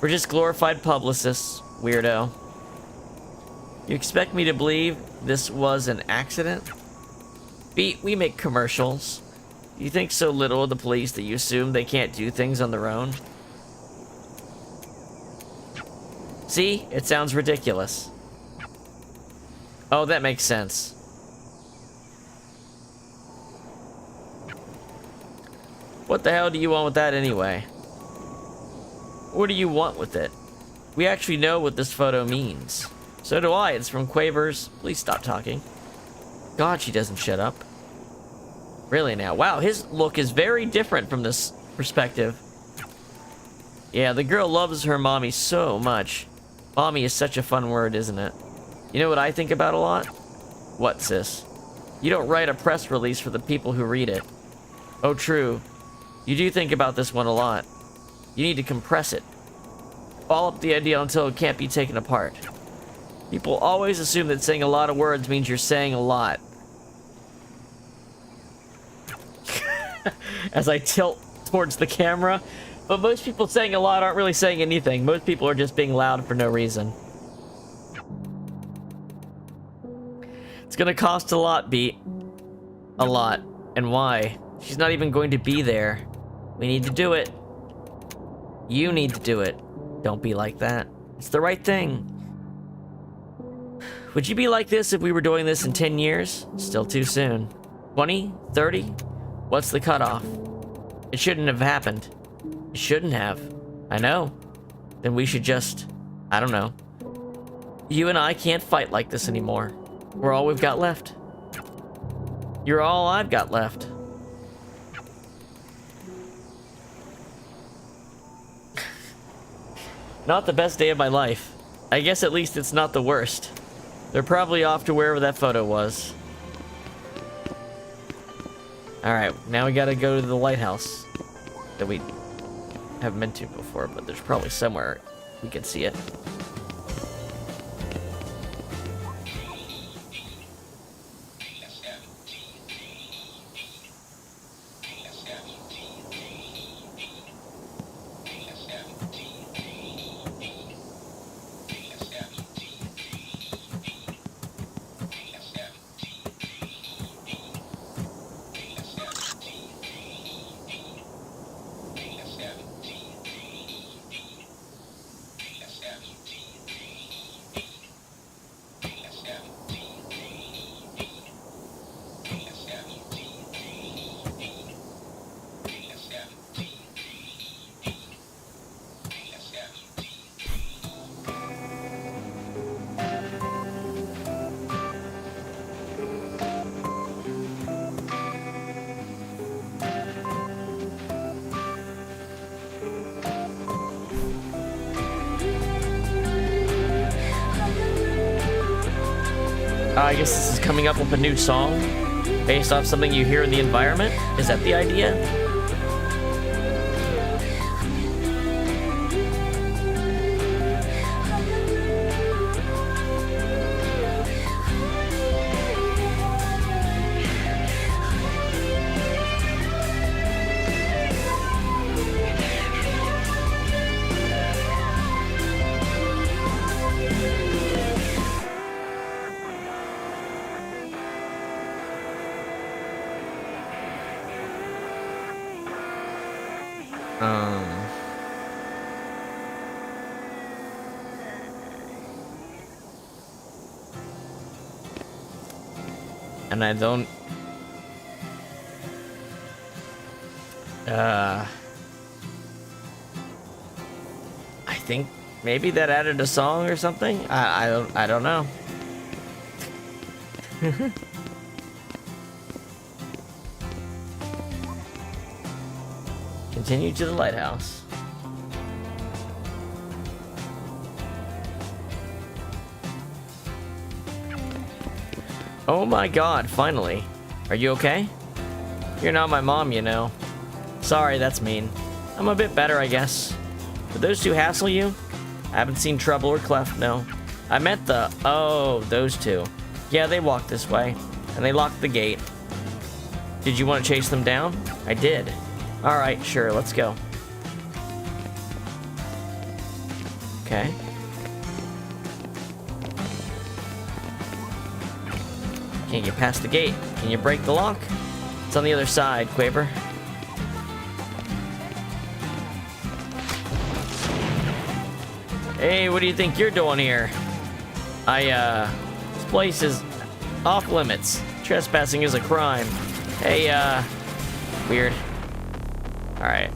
We're just glorified publicists, weirdo. You expect me to believe this was an accident? We make commercials. You think so little of the police that you assume they can't do things on their own? See? It sounds ridiculous. Oh, that makes sense. What the hell do you want with that anyway? What do you want with it? We actually know what this photo means. So do I. It's from Quavers. Please stop talking. God, she doesn't shut up. Really now. Wow, his look is very different from this perspective. Yeah, the girl loves her mommy so much. Mommy is such a fun word, isn't it? You know what I think about a lot? What, sis? You don't write a press release for the people who read it. Oh, true. You do think about this one a lot. You need to compress it. Ball up the idea until it can't be taken apart. People always assume that saying a lot of words means you're saying a lot. As I tilt towards the camera. But most people saying a lot aren't really saying anything. Most people are just being loud for no reason. It's gonna cost a lot, Beat. A lot. And why? She's not even going to be there. We need to do it. You need to do it. Don't be like that. It's the right thing. Would you be like this if we were doing this in 10 years? Still too soon. 20? 30? What's the cutoff? It shouldn't have happened. It shouldn't have. I know. Then we should just... I don't know. You and I can't fight like this anymore. We're all we've got left. You're all I've got left. Not the best day of my life. I guess at least it's not the worst. They're probably off to wherever that photo was. Alright, now we gotta go to the lighthouse that we haven't been to before, but there's probably somewhere we can see it. I guess this is coming up with a new song based off something you hear in the environment. Is that the idea? And I don't... I think maybe that added a song or something? I don't know. Continue to the lighthouse. Oh my god, finally. Are you okay? You're not my mom, you know. Sorry, that's mean. I'm a bit better, I guess. Did those two hassle you? I haven't seen Trouble or Clef, no. I meant the... Oh, those two. Yeah, they walked this way. And they locked the gate. Did you want to chase them down? I did. Alright, sure, let's go. Okay. Can't get past the gate. Can you break the lock? It's on the other side, Quaver. Hey, what do you think you're doing here? I place is off limits. Trespassing is a crime. Hey, weird. Alright.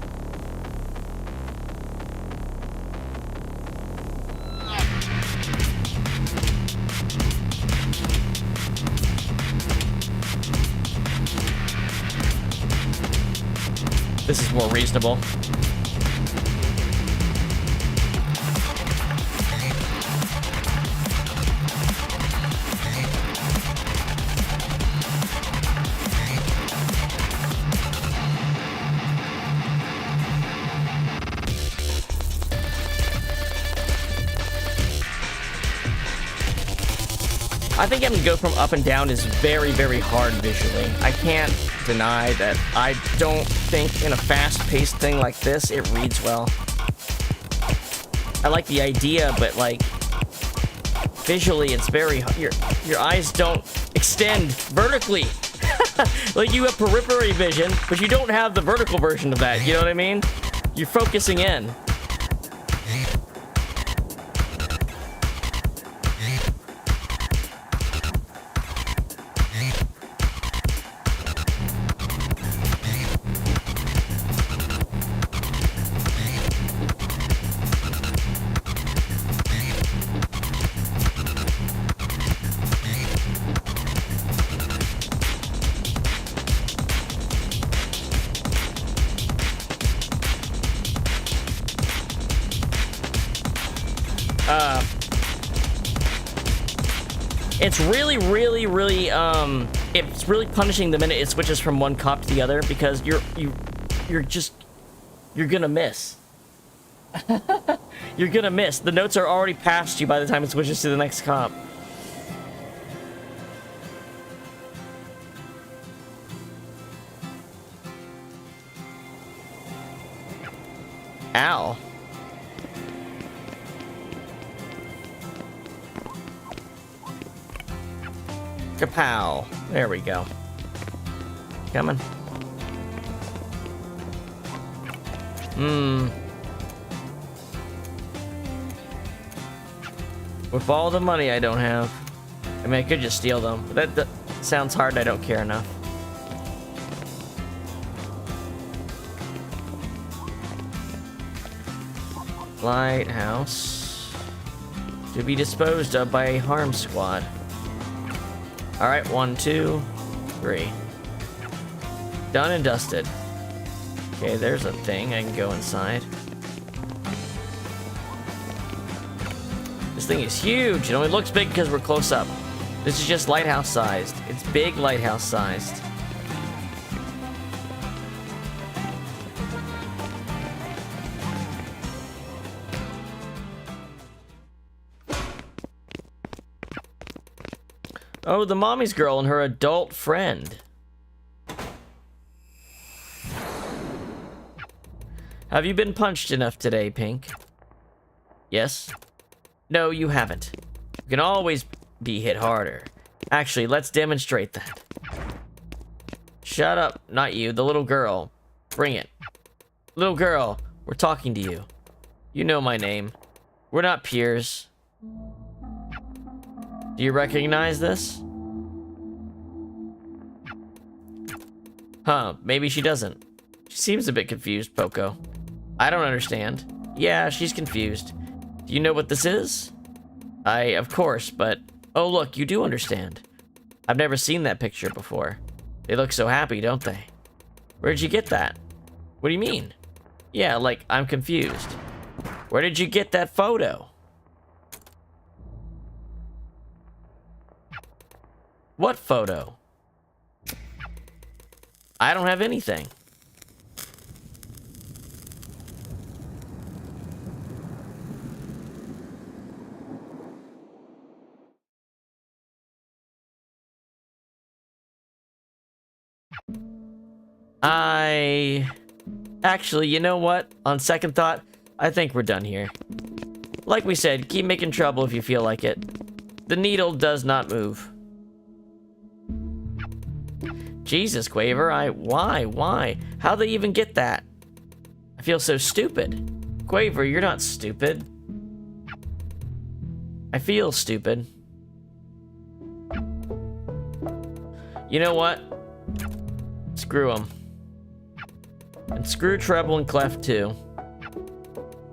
This is more reasonable. I think having to go from up and down is very, very hard visually. I can't deny that. I don't think in a fast-paced thing like this, it reads well. I like the idea, but like visually, it's very your eyes don't extend vertically. Like you have periphery vision, but you don't have the vertical version of that. You know what I mean? You're focusing in. It's really, it's really punishing the minute it switches from one cop to the other because you're gonna miss. You're gonna miss. The notes are already past you by the time it switches to the next cop. Ow. Kapow. There we go. Coming. With all the money I don't have. I mean, I could just steal them. But that sounds hard. I don't care enough. Lighthouse. To be disposed of by a harm squad. Alright, 1, 2, 3. Done and dusted. Okay, there's a thing. I can go inside. This thing is huge. It only looks big because we're close up. This is just lighthouse sized. It's big lighthouse sized. Oh, the mommy's girl and her adult friend. Have you been punched enough today, Pink? Yes? No, you haven't. You can always be hit harder. Actually, let's demonstrate that. Shut up, not you, the little girl. Bring it. Little girl, we're talking to you. You know my name. We're not peers. Do you recognize this? Huh, maybe she doesn't. She seems a bit confused, Poco. I don't understand. Yeah, she's confused. Do you know what this is? Of course, but... Oh, look, you do understand. I've never seen that picture before. They look so happy, don't they? Where'd you get that? What do you mean? Yeah, like, I'm confused. Where did you get that photo? What photo? I don't have anything. Actually, you know what? On second thought, I think we're done here. Like we said, keep making trouble if you feel like it. The needle does not move. Jesus, Quaver, why? How'd they even get that? I feel so stupid. Quaver, you're not stupid. I feel stupid. You know what? Screw them. And screw treble and clef too.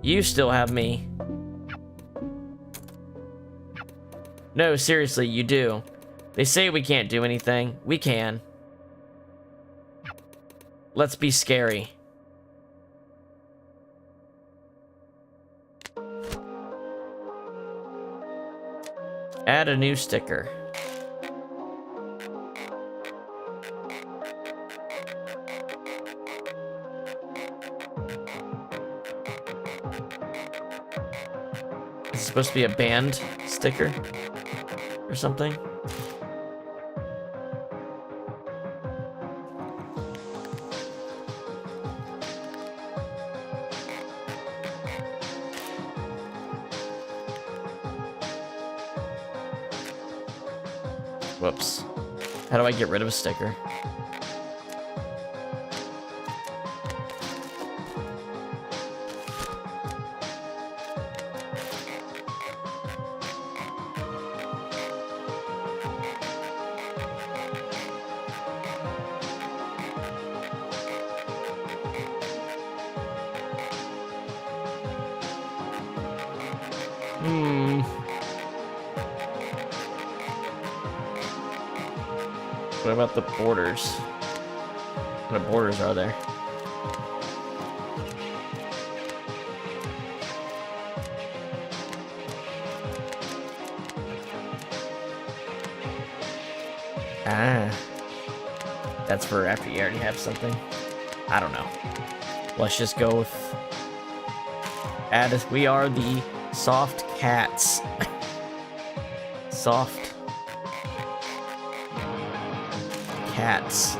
You still have me. No, seriously, you do. They say we can't do anything. We can. Let's be scary. Add a new sticker. It's supposed to be a band sticker or something. Whoops. How do I get rid of a sticker? What about the borders? What borders are there? Ah. That's for after you already have something. I don't know. Let's just go with... We are the soft cats. Soft cats.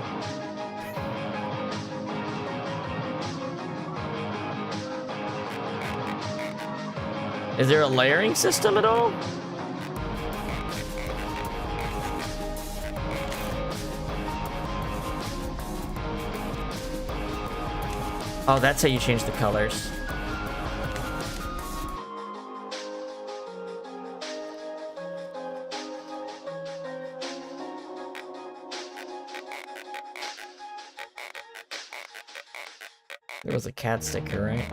Is there a layering system at all? Oh, that's how you change the colors. There was a cat sticker, right?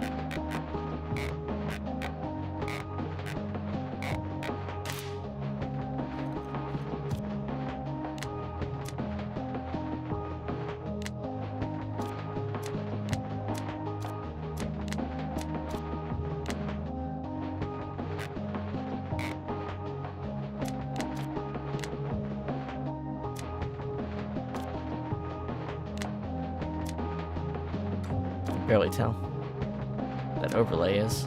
Barely tell. That overlay is.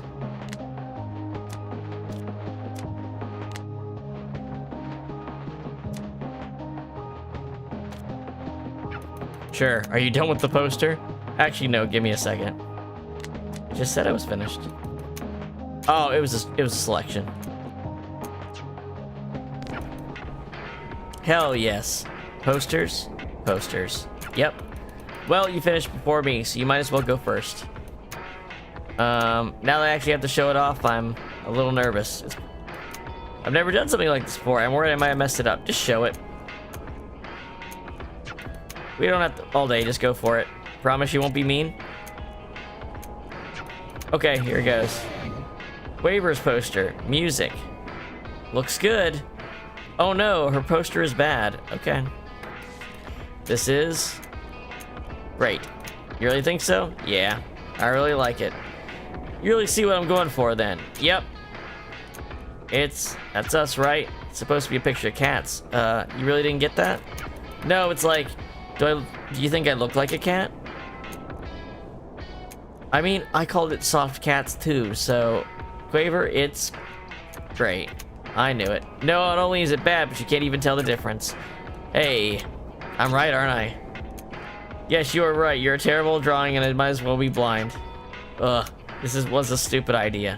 Sure. Are you done with the poster? Actually, no. Give me a second. I just said I was finished. Oh, it was a selection. Hell yes. Posters. Posters. Yep. Well, you finished before me, so you might as well go first. Now that I actually have to show it off, I'm a little nervous. I've never done something like this before. I'm worried I might have messed it up. Just show it. We don't have to all day. Just go for it. Promise you won't be mean? Okay, here it goes. Waivers poster. Music. Looks good. Oh no, her poster is bad. Okay. This is... great. You really think so? Yeah, I really like it. You really see what I'm going for then? Yep. That's us, right? It's supposed to be a picture of cats. You really didn't get that? No, it's like, do you think I look like a cat? I mean, I called it soft cats too, so Quaver, it's great. I knew it. No, not only is it bad, but you can't even tell the difference. Hey, I'm right, aren't I? Yes, you are right. You're a terrible drawing and I might as well be blind. Ugh, was a stupid idea.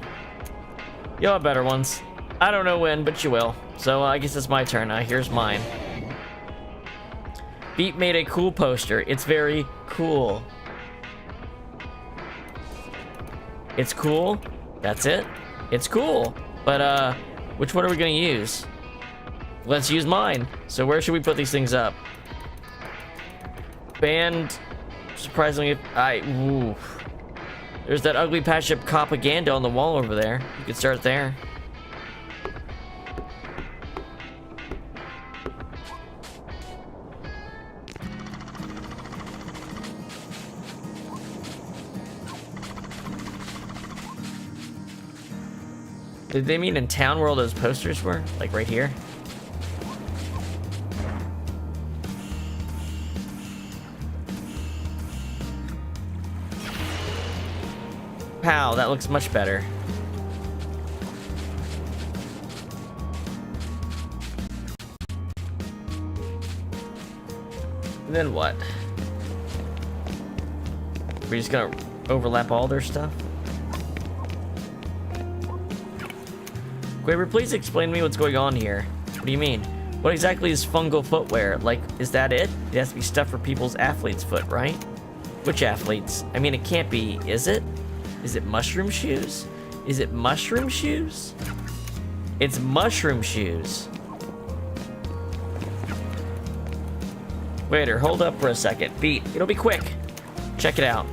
You'll have better ones. I don't know when, but you will. So I guess it's my turn. Here's mine. Beat made a cool poster. It's very cool. It's cool? That's it? It's cool. But, which one are we gonna use? Let's use mine. So where should we put these things up? Banned, surprisingly, ooh. There's that ugly patch of propaganda on the wall over there. You could start there. Did they mean in town where all those posters were? Like right here? Pow, that looks much better. And then what? We're just gonna overlap all their stuff? Quaver, please explain to me what's going on here. What do you mean? What exactly is fungal footwear? Like, is that it? It has to be stuff for people's athlete's foot, right? Which athletes? I mean, it can't be, is it? Is it mushroom shoes? Is it mushroom shoes? It's mushroom shoes. Waiter, hold up for a second. Beat, it'll be quick. Check it out.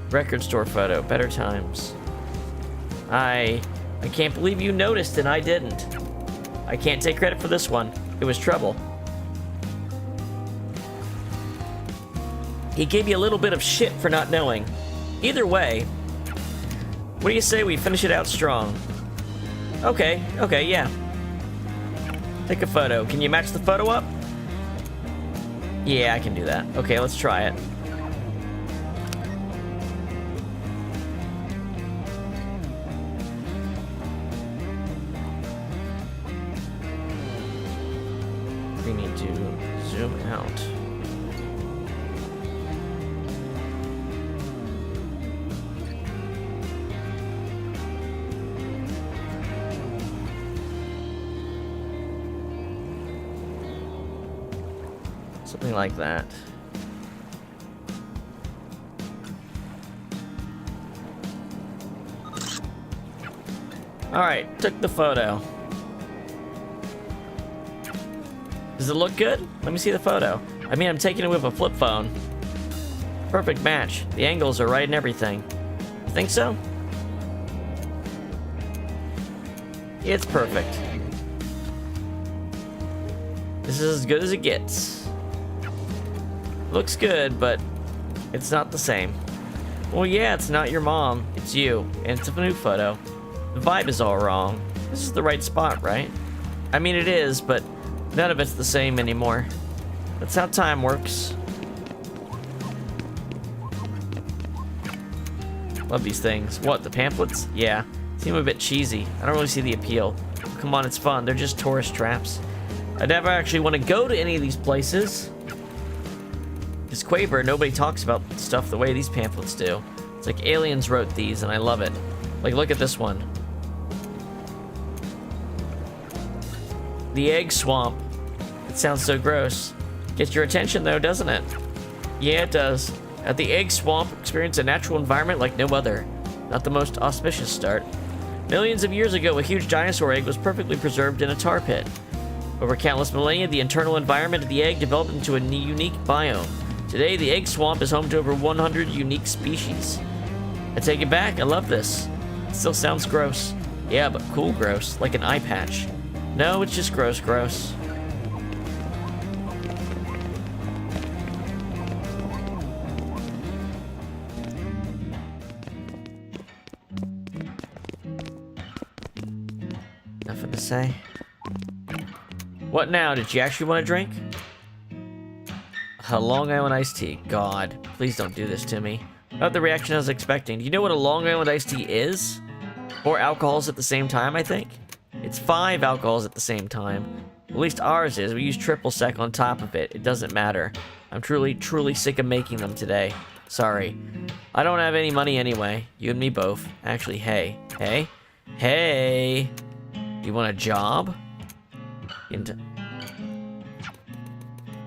Record store photo, better times. I can't believe you noticed and I didn't. I can't take credit for this one. It was trouble. He gave you a little bit of shit for not knowing. Either way, what do you say we finish it out strong? Okay, yeah. Take a photo. Can you match the photo up? Yeah, I can do that. Okay, let's try it. We need to zoom out. Something like that. Alright, took the photo. Does it look good? Let me see the photo. I mean, I'm taking it with a flip phone. Perfect match. The angles are right and everything. You think so? It's perfect. This is as good as it gets. Looks good, but it's not the same. Well, yeah, it's not your mom. It's you, and it's a new photo. The vibe is all wrong. This is the right spot, right? I mean, it is, but none of it's the same anymore. That's how time works. Love these things. What, the pamphlets? Yeah. Seem a bit cheesy. I don't really see the appeal. Come on, it's fun. They're just tourist traps. I never actually want to go to any of these places. Because Quaver, nobody talks about stuff the way these pamphlets do. It's like aliens wrote these, and I love it. Like, look at this one. The egg swamp. It sounds so gross. Gets your attention, though, doesn't it? Yeah, it does. At the egg swamp, experience a natural environment like no other. Not the most auspicious start. Millions of years ago, a huge dinosaur egg was perfectly preserved in a tar pit. Over countless millennia, the internal environment of the egg developed into a unique biome. Today, the egg swamp is home to over 100 unique species. I take it back, I love this. It still sounds gross. Yeah, but cool gross, like an eye patch. No, it's just gross. Nothing to say. What now? Did you actually want a drink? A Long Island iced tea. God, please don't do this to me. Not the reaction I was expecting. Do you know what a Long Island iced tea is? 4 alcohols at the same time, I think? It's 5 alcohols at the same time. At least ours is. We use triple sec on top of it. It doesn't matter. I'm truly sick of making them today. Sorry. I don't have any money anyway. You and me both. Actually, hey. You want a job?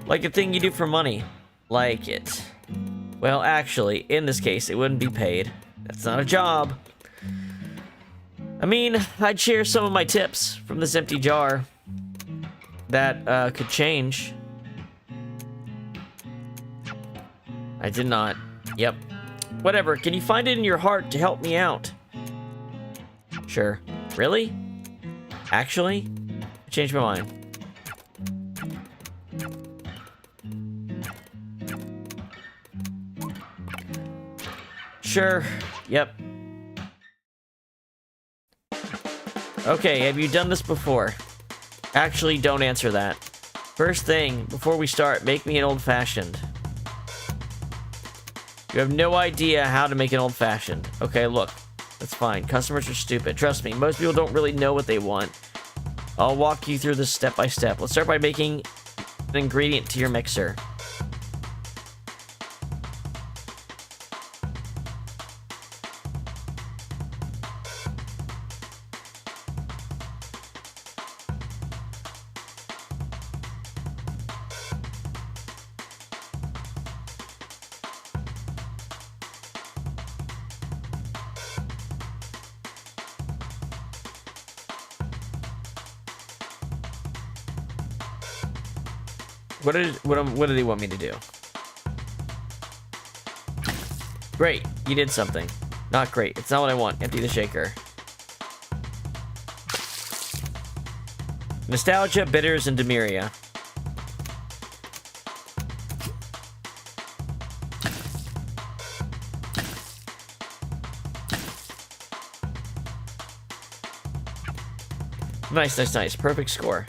Like a thing you do for money. Like it. Well, actually, in this case, it wouldn't be paid. That's not a job. I mean, I'd share some of my tips from this empty jar. That, could change. I did not. Yep. Whatever, can you find it in your heart to help me out? Sure. Really? Actually? I changed my mind. Sure. Yep. Okay, have you done this before? Actually, don't answer that. First thing, before we start, make me an old-fashioned. You have no idea how to make an old-fashioned. Okay, look. That's fine. Customers are stupid. Trust me, most people don't really know what they want. I'll walk you through this step by step. Let's start by making an ingredient to your mixer. What did he want me to do? Great, you did something. Not great. It's not what I want. Empty the shaker. Nostalgia, bitters, and Demiria. Nice, nice, nice. Perfect score.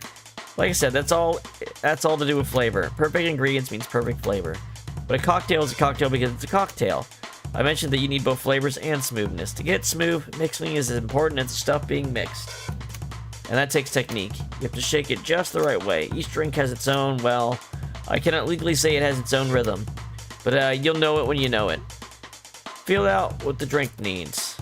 Like I said, that's all to do with flavor. Perfect ingredients means perfect flavor. But a cocktail is a cocktail because it's a cocktail. I mentioned that you need both flavors and smoothness. To get smooth, mixing is as important as the stuff being mixed. And that takes technique. You have to shake it just the right way. Each drink has its own, well, I cannot legally say it has its own rhythm. But you'll know it when you know it. Feel out what the drink needs.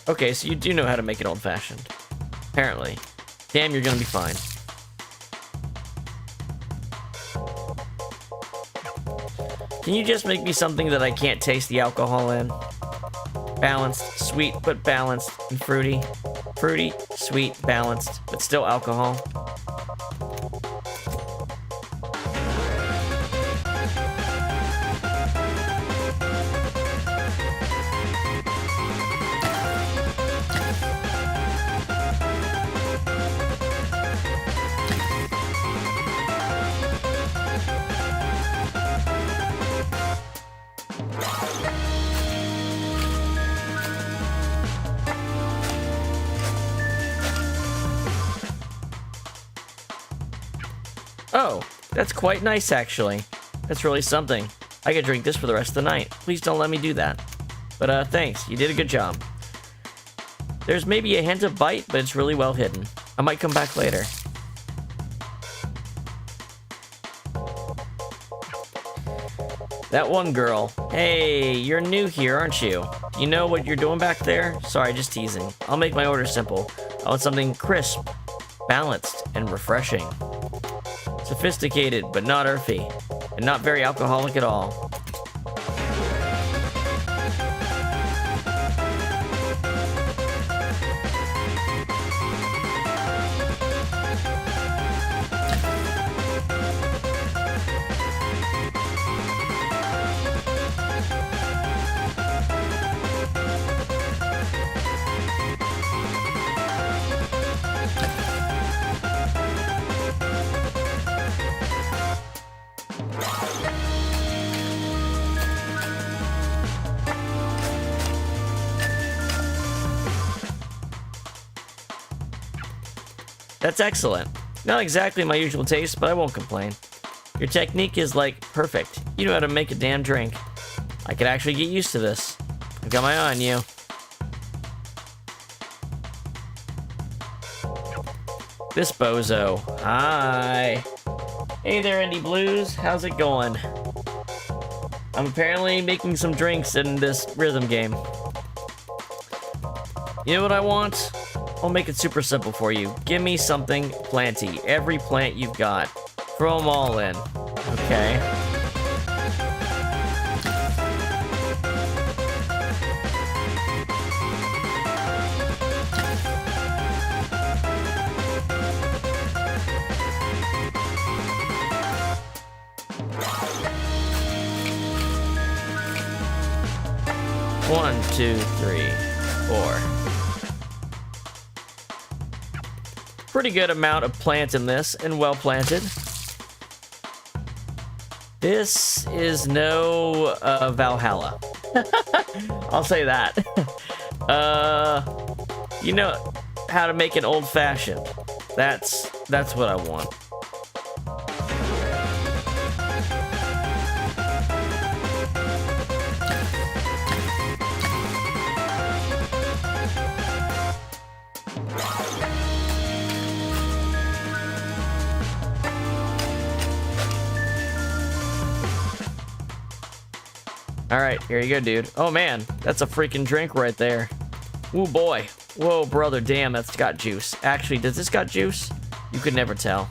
Okay, so you do know how to make it old-fashioned. Apparently. Damn, you're gonna be fine. Can you just make me something that I can't taste the alcohol in? Balanced, sweet, but balanced, and fruity. Fruity, sweet, balanced, but still alcohol. Oh, that's quite nice, actually. That's really something. I could drink this for the rest of the night. Please don't let me do that. But, thanks. You did a good job. There's maybe a hint of bite, but it's really well hidden. I might come back later. That one girl. Hey, you're new here, aren't you? You know what you're doing back there? Sorry, just teasing. I'll make my order simple. I want something crisp, balanced, and refreshing. Sophisticated, but not earthy. And not very alcoholic at all. That's excellent. Not exactly my usual taste, but I won't complain. Your technique is, like, perfect. You know how to make a damn drink. I could actually get used to this. I've got my eye on you. This bozo. Hi. Hey there, Indie Blues. How's it going? I'm apparently making some drinks in this rhythm game. You know what I want? I'll make it super simple for you. Give me something planty. Every plant you've got. Throw them all in. Okay. One, two, three, four. Pretty good amount of plants in this, and well planted. This is no Valhalla. I'll say that. You know how to make an old-fashioned. That's what I want. Alright, here you go, dude. Oh, man. That's a freaking drink right there. Ooh, boy. Whoa, brother. Damn, that's got juice. Actually, does this got juice? You could never tell.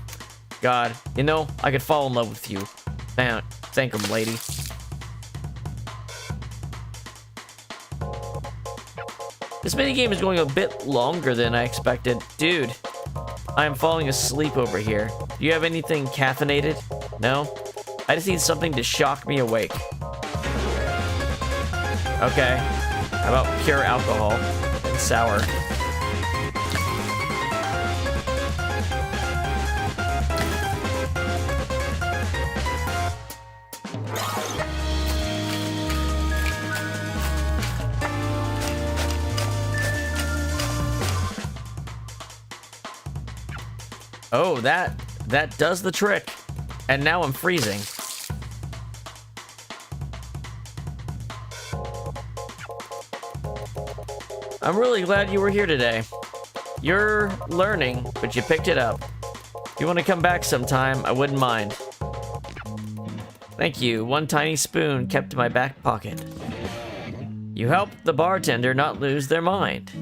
God, you know, I could fall in love with you. Thank him, lady. This minigame is going a bit longer than I expected. Dude, I am falling asleep over here. Do you have anything caffeinated? No? I just need something to shock me awake. Okay. How about pure alcohol and sour? Oh, that does the trick. And now I'm freezing. I'm really glad you were here today. You're learning, but you picked it up. If you want to come back sometime, I wouldn't mind. Thank you. One tiny spoon kept in my back pocket. You helped the bartender not lose their mind.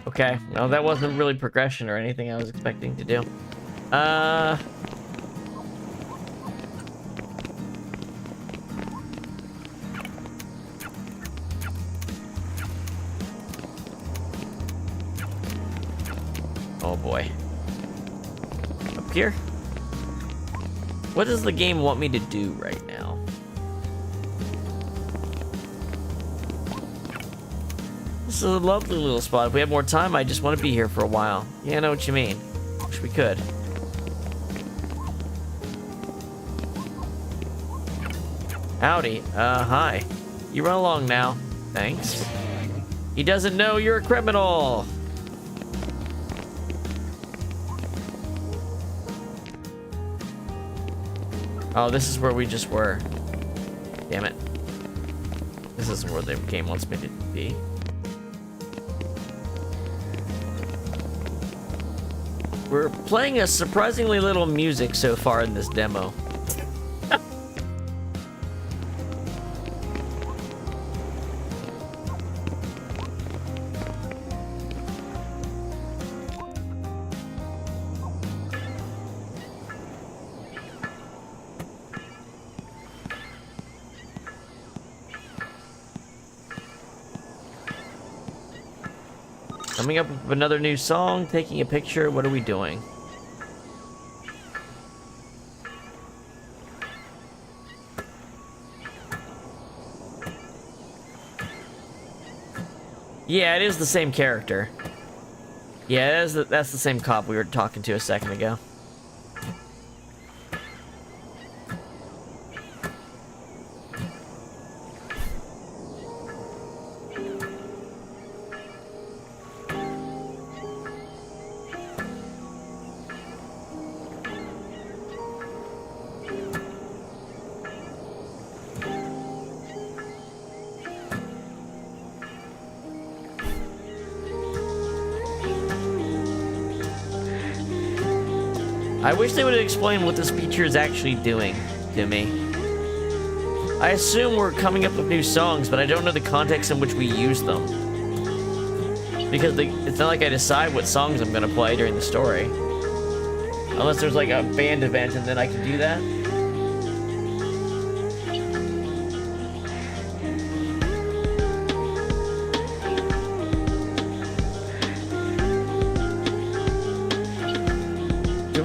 Okay, well, that wasn't really progression or anything I was expecting to do. Oh boy. Up here? What does the game want me to do right now? This is a lovely little spot. If we have more time, I just want to be here for a while. Yeah, I know what you mean. Wish we could. Howdy. Hi. You run along now. Thanks. He doesn't know you're a criminal. Oh, this is where we just were. Damn it. This isn't where the game wants me to be. We're playing a surprisingly little music so far in this demo. Coming up with another new song, taking a picture, what are we doing? Yeah, it is the same character. Yeah, that's the same cop we were talking to a second ago. I wish they would explain what this feature is actually doing to me. I assume we're coming up with new songs, but I don't know the context in which we use them. Because it's not like I decide what songs I'm gonna play during the story. Unless there's like a band event and then I can do that.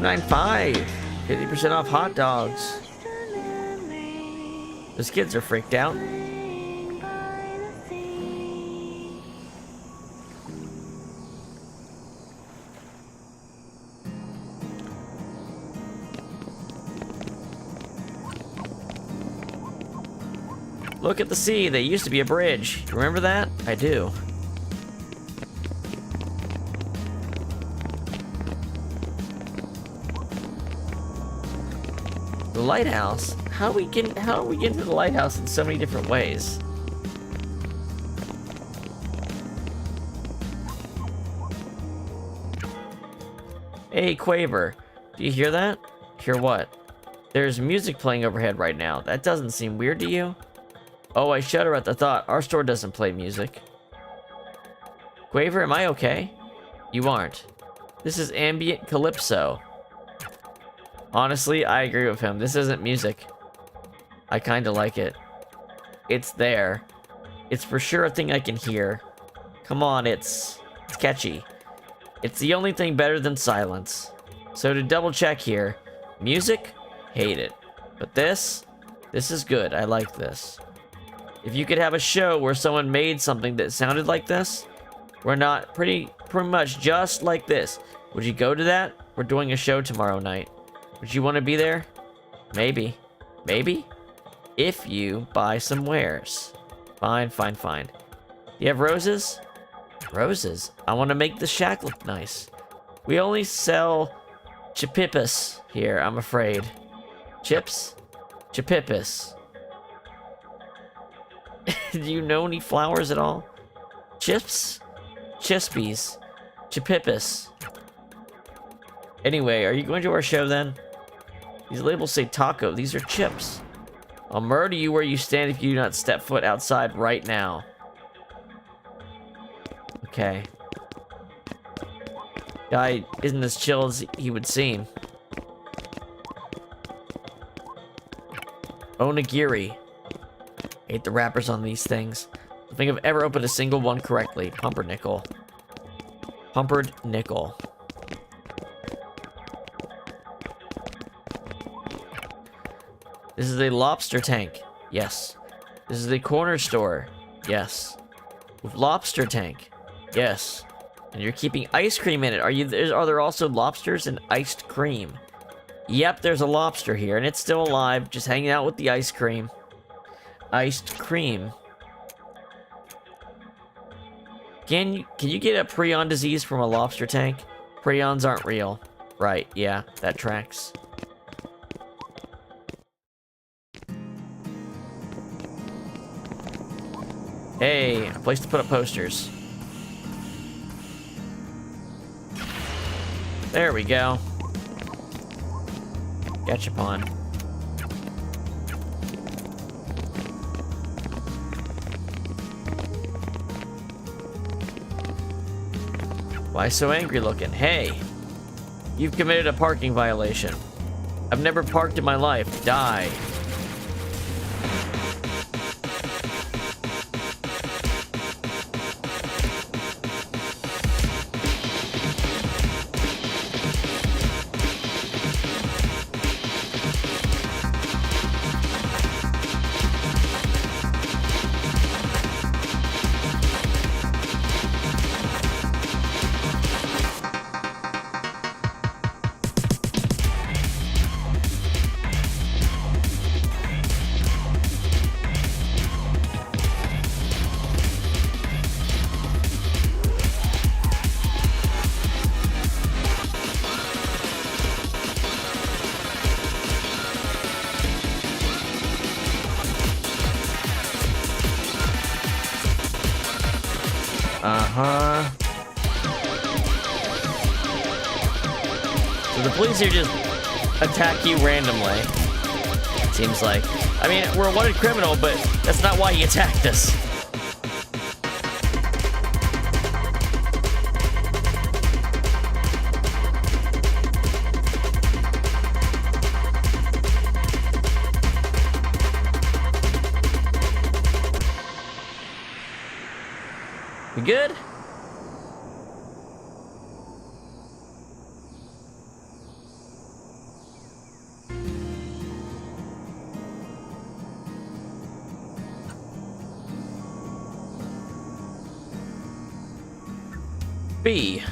$2.95, 50% off hot dogs. Those kids are freaked out. Look at the sea, there used to be a bridge. Remember that? I do. The lighthouse? How are we getting to the lighthouse in so many different ways? Hey, Quaver. Do you hear that? Hear what? There's music playing overhead right now. That doesn't seem weird to you? Oh, I shudder at the thought. Our store doesn't play music. Quaver, am I okay? You aren't. This is ambient calypso. Honestly, I agree with him. This isn't music. I kinda like it. It's there. It's for sure a thing I can hear. Come on, it's catchy. It's the only thing better than silence. So to double check here, music? Hate it. But this is good. I like this. If you could have a show where someone made something that sounded like this, we're not pretty much just like this. Would you go to that? We're doing a show tomorrow night. Would you want to be there? Maybe. Maybe? If you buy some wares. Fine, fine, fine. You have roses? Roses? I want to make the shack look nice. We only sell chipipus here, I'm afraid. Chips? Chipipus. Do you know any flowers at all? Chips? Chispies. Chipipus. Anyway, are you going to our show then? These labels say taco. These are chips. I'll murder you where you stand if you do not step foot outside right now. Okay. Guy isn't as chill as he would seem. Onigiri. Hate the wrappers on these things. I think I've ever opened a single one correctly. Pumpernickel. Pumpered nickel. This is a lobster tank. Yes. This is a corner store. Yes. With lobster tank. Yes. And you're keeping ice cream in it. Are there also lobsters and iced cream? Yep, there's a lobster here, and it's still alive, just hanging out with the ice cream. Iced cream. Can you get a prion disease from a lobster tank? Prions aren't real. Right, yeah, that tracks. Hey, a place to put up posters. There we go. Gachapon. Why so angry looking? Hey! You've committed a parking violation. I've never parked in my life. Die. So the police are just attack you randomly. Seems like. I mean, we're a wanted criminal, but that's not why he attacked us. We good? B.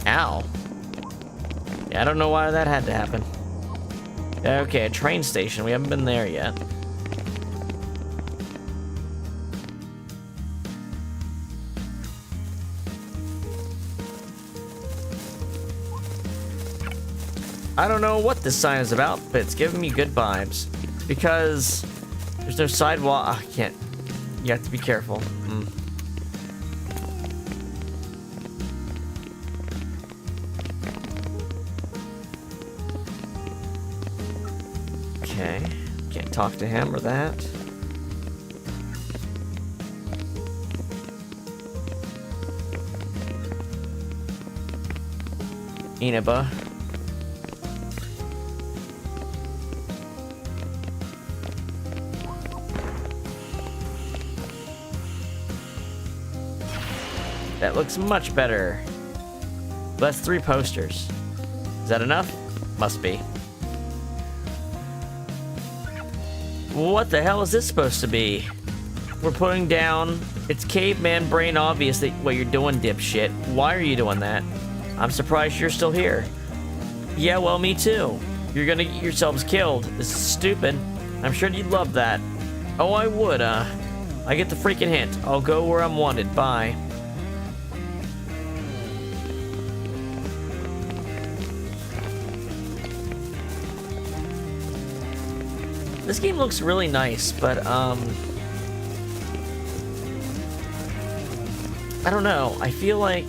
Ow. Yeah, I don't know why that had to happen. Okay, a train station. We haven't been there yet. I don't know what this sign is about, but it's giving me good vibes. Because there's no sidewalk. I can't. You have to be careful. Okay. Can't talk to him or that. Inaba. That looks much better. That's 3 posters. Is that enough? Must be. What the hell is this supposed to be? We're putting down... It's caveman brain obvious that what you're doing, dipshit. Why are you doing that? I'm surprised you're still here. Yeah, well, me too. You're gonna get yourselves killed. This is stupid. I'm sure you'd love that. Oh, I would, I get the freaking hint. I'll go where I'm wanted. Bye. This game looks really nice, but, I don't know. I feel like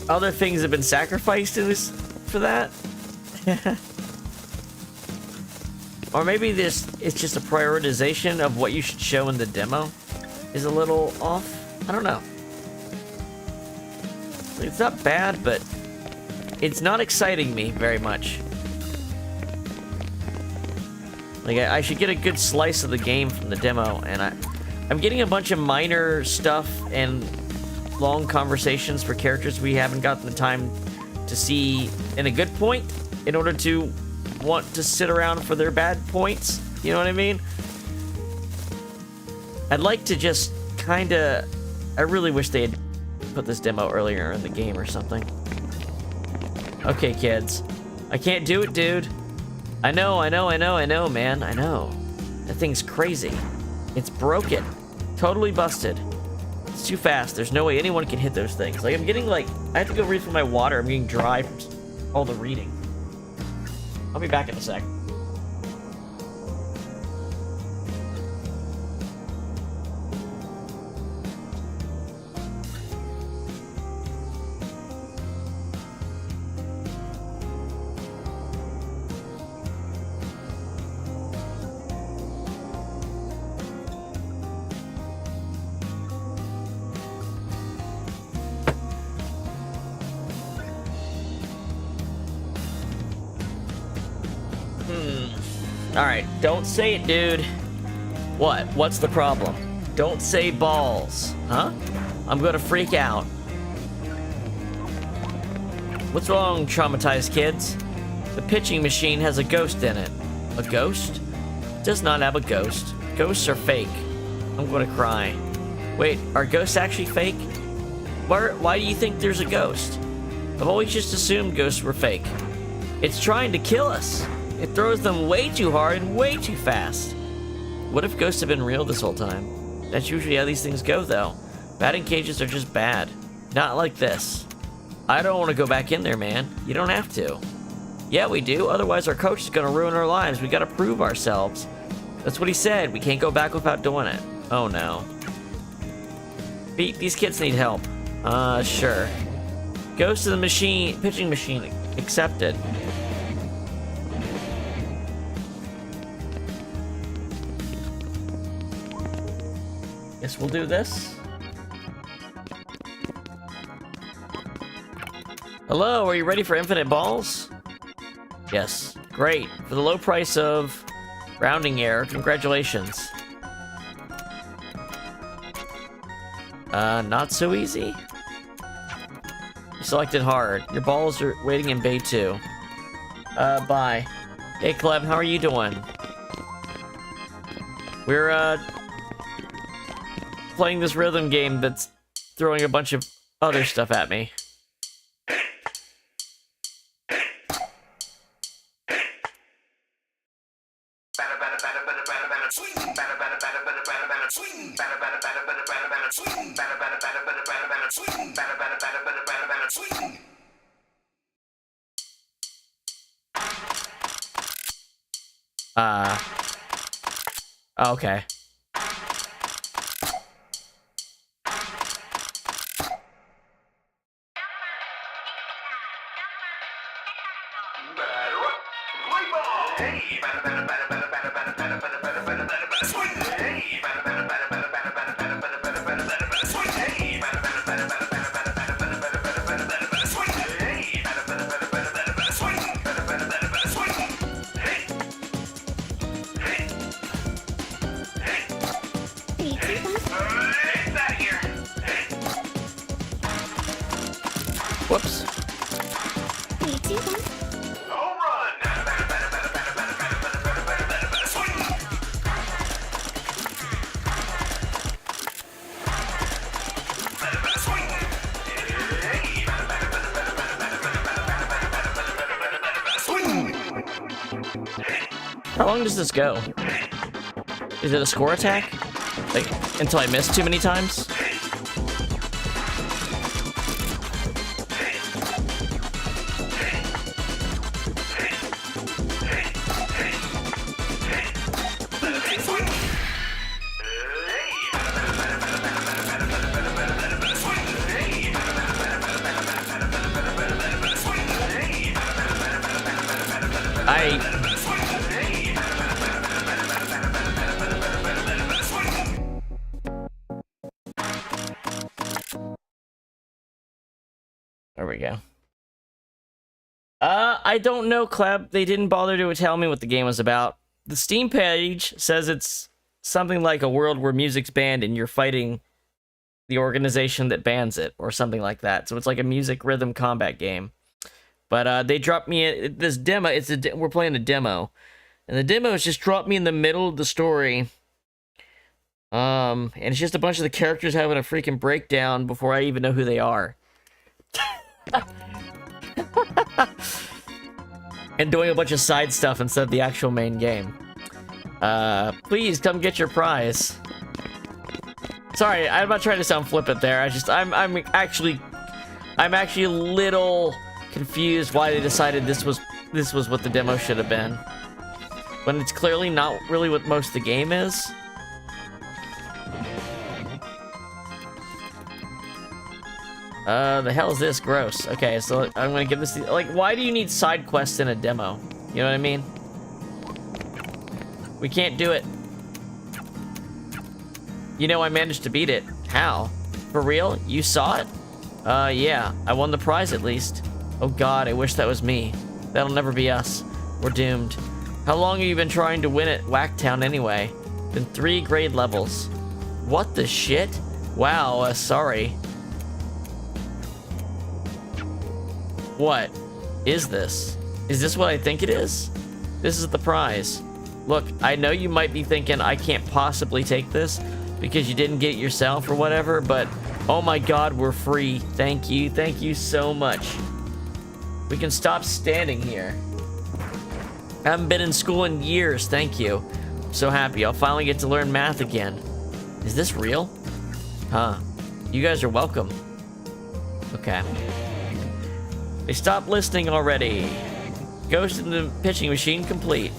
other things have been sacrificed in this for that. Or maybe this it's just a prioritization of what you should show in the demo is a little off. I don't know. It's not bad, but it's not exciting me very much. Like, I should get a good slice of the game from the demo, and I'm getting a bunch of minor stuff and long conversations for characters we haven't gotten the time to see in a good point in order to want to sit around for their bad points. You know what I mean? I'd like to just kinda... I really wish they had put this demo earlier in the game or something. Okay, kids. I can't do it, dude. I know, man. I know. That thing's crazy. It's broken. Totally busted. It's too fast. There's no way anyone can hit those things. Like, I'm getting, like... I have to go read for my water. I'm getting dry from all the reading. I'll be back in a sec. Alright, don't say it, dude. What? What's the problem? Don't say balls. Huh? I'm gonna freak out. What's wrong, traumatized kids? The pitching machine has a ghost in it. A ghost? It does not have a ghost. Ghosts are fake. I'm gonna cry. Wait, are ghosts actually fake? Why do you think there's a ghost? I've always just assumed ghosts were fake. It's trying to kill us. It throws them way too hard and way too fast. What if ghosts have been real this whole time? That's usually how these things go, though. Batting cages are just bad. Not like this. I don't want to go back in there, man. You don't have to. Yeah, we do. Otherwise, our coach is going to ruin our lives. We got to prove ourselves. That's what he said. We can't go back without doing it. Oh, no. These kids need help. Sure. Goes to the machine, pitching machine. Accepted. Guess we'll do this. Hello, are you ready for infinite balls? Yes. Great. For the low price of rounding error, congratulations. Not so easy. You selected hard. Your balls are waiting in bay 2. Bye. Hey, Cleb, how are you doing? We're, playing this rhythm game that's throwing a bunch of other stuff at me. Okay. Whoops. How long does this go? Is it a score attack? Like, until I miss too many times? There we go. I don't know, Cleb. They didn't bother to tell me what the game was about. The Steam page says it's something like a world where music's banned and you're fighting the organization that bans it, or something like that. So it's like a music rhythm combat game. But they dropped me this demo. We're playing a demo, and the demo is just dropped me in the middle of the story. And it's just a bunch of the characters having a freaking breakdown before I even know who they are. And doing a bunch of side stuff instead of the actual main game. Please come get your prize. Sorry, I'm not trying to sound flippant there. I'm actually a little confused why they decided this was what the demo should have been, when it's clearly not really what most of the game is. The hell is this? Gross. Okay, so I'm gonna give this like, why do you need side quests in a demo? You know what I mean? We can't do it. You know, I managed to beat it. How? For real? You saw it? Yeah. I won the prize at least. Oh god, I wish that was me. That'll never be us. We're doomed. How long have you been trying to win at Whacktown anyway? Been 3 grade levels. What the shit? Wow, sorry. What is this? Is this what I think it is? This is the prize. Look, I know you might be thinking I can't possibly take this because you didn't get it yourself or whatever, but oh my god, we're free. Thank you so much. We can stop standing here. I haven't been in school in years, thank you. I'm so happy, I'll finally get to learn math again. Is this real? Huh. You guys are welcome. Okay. They stopped listening already. Ghost in the pitching machine complete.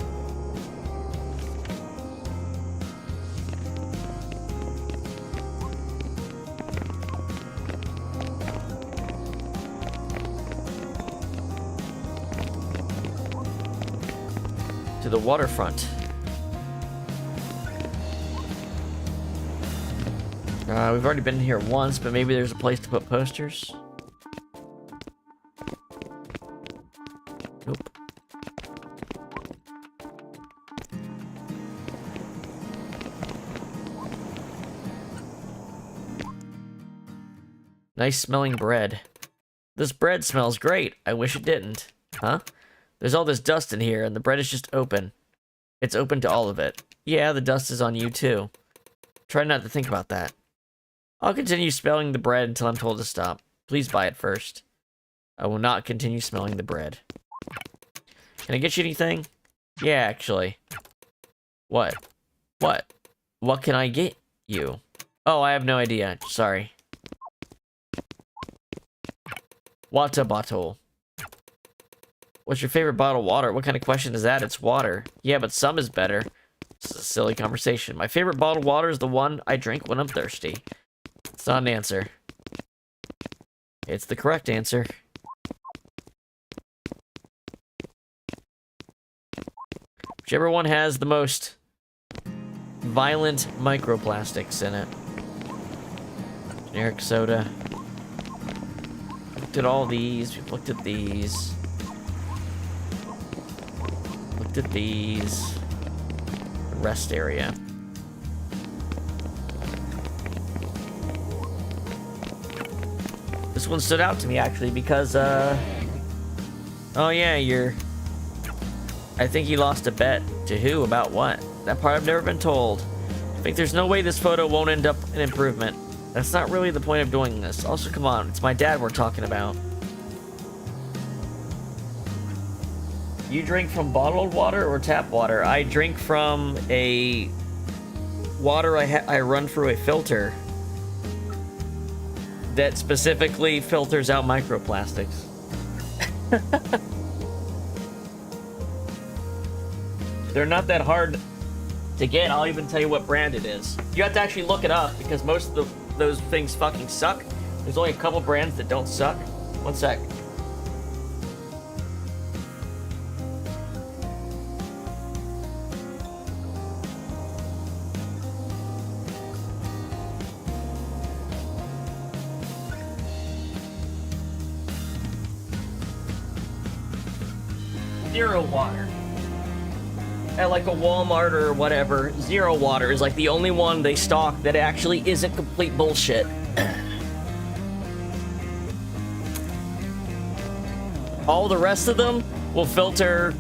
to the waterfront. We've already been here once, but maybe there's a place to put posters. Nope. Nice smelling bread. This bread smells great. I wish it didn't. Huh? There's all this dust in here, and the bread is just open. It's open to all of it. Yeah, the dust is on you, too. Try not to think about that. I'll continue smelling the bread until I'm told to stop. Please buy it first. I will not continue smelling the bread. Can I get you anything? Yeah, actually. What? What? What can I get you? Oh, I have no idea. Sorry. Water bottle. What's your favorite bottle of water? What kind of question is that? It's water. Yeah, but some is better. This is a silly conversation. My favorite bottle of water is the one I drink when I'm thirsty. It's not an answer. It's the correct answer. Whichever one has the most violent microplastics in it. Generic soda. Looked at all these. We've looked at these. Looked at these. The rest area. This one stood out to me actually because, oh yeah, I think he lost a bet. To who? About what? That part I've never been told. I think there's no way this photo won't end up an improvement. That's not really the point of doing this. Also, come on, it's my dad we're talking about. You drink from bottled water or tap water? I drink from a water I run through a filter that specifically filters out microplastics. They're not that hard to get. I'll even tell you what brand it is. You have to actually look it up because most of those things fucking suck. There's only a couple brands that don't suck. One sec. Zero water. At like a Walmart or whatever, Zero Water is like the only one they stock that actually isn't complete bullshit. All the rest of them will filter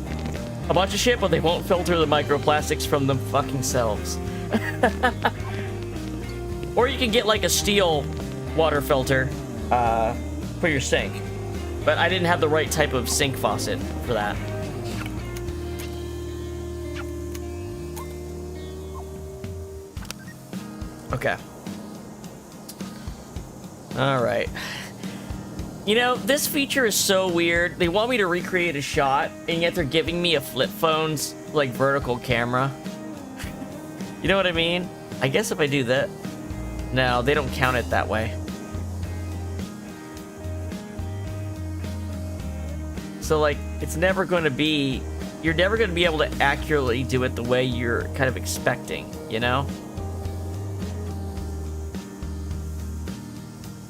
a bunch of shit, but they won't filter the microplastics from them fucking selves. Or you can get like a steel water filter for your sink. But I didn't have the right type of sink faucet for that. Okay. Alright. You know, this feature is so weird. They want me to recreate a shot, and yet they're giving me a flip phone's, like, vertical camera. You know what I mean? I guess if I do that... No, they don't count it that way. So, like, it's never going to be... You're never going to be able to accurately do it the way you're kind of expecting, you know?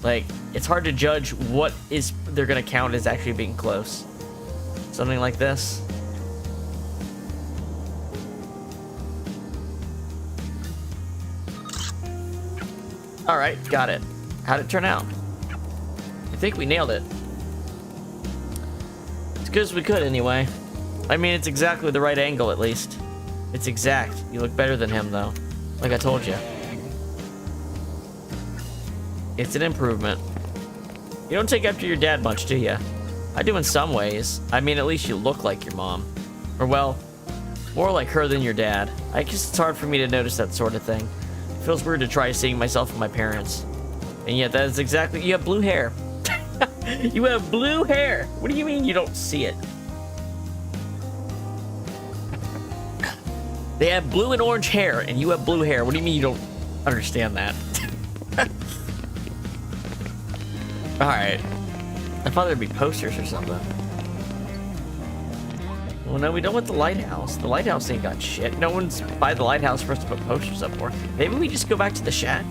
Like, it's hard to judge what they're gonna count as actually being close. Something like this. Alright, got it. How'd it turn out? I think we nailed it. As good as we could, anyway. I mean, it's exactly the right angle, at least. It's exact. You look better than him, though. Like I told you. It's an improvement. You don't take after your dad much, do you? I do in some ways. I mean, at least you look like your mom. Or, well, more like her than your dad. I guess it's hard for me to notice that sort of thing. It feels weird to try seeing myself in my parents. And yet, that is exactly... You have blue hair. You have blue hair! What do you mean you don't see it? They have blue and orange hair, and you have blue hair. What do you mean you don't understand that? Alright. I thought there'd be posters or something. Well, no, we don't want the lighthouse. The lighthouse ain't got shit. No one's by the lighthouse for us to put posters up for. Maybe we just go back to the shack?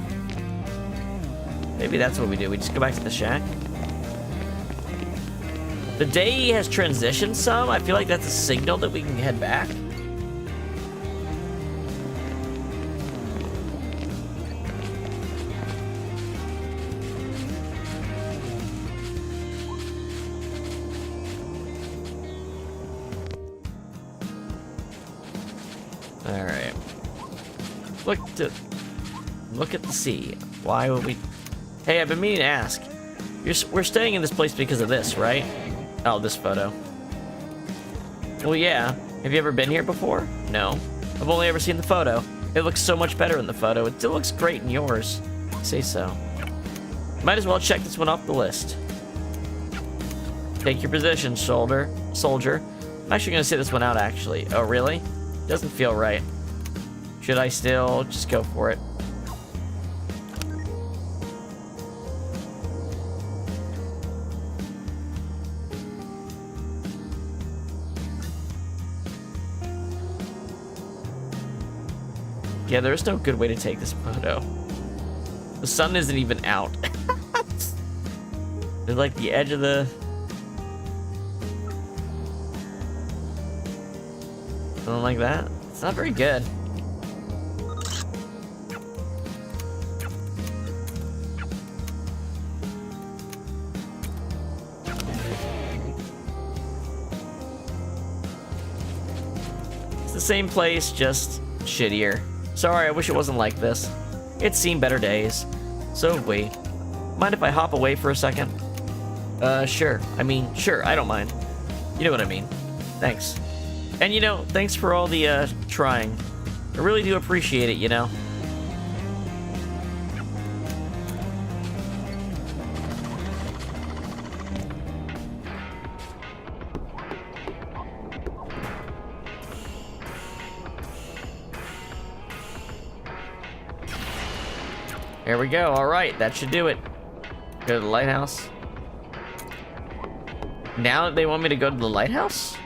Maybe that's what we do. We just go back to the shack? The day has transitioned some. I feel like that's a signal that we can head back. Alright. Look at the sea. Why would we... Hey, I've been meaning to ask. We're staying in this place because of this, right? Oh, this photo. Well, yeah. Have you ever been here before? No. I've only ever seen the photo. It looks so much better in the photo. It still looks great in yours. Say so. Might as well check this one off the list. Take your position, soldier. I'm actually gonna sit this one out, actually. Oh, really? Doesn't feel right. Should I still just go for it? Yeah, there's no good way to take this photo. The sun isn't even out. They're like the edge of the... Something like that. It's not very good. It's the same place, just shittier. Sorry, I wish it wasn't like this. It's seen better days. So have we. Mind if I hop away for a second? Sure. I mean, sure, I don't mind. You know what I mean. Thanks. And you know, thanks for all the, trying. I really do appreciate it, you know. There we go. All right, that should do it. Go to the lighthouse. Now they want me to go to the lighthouse?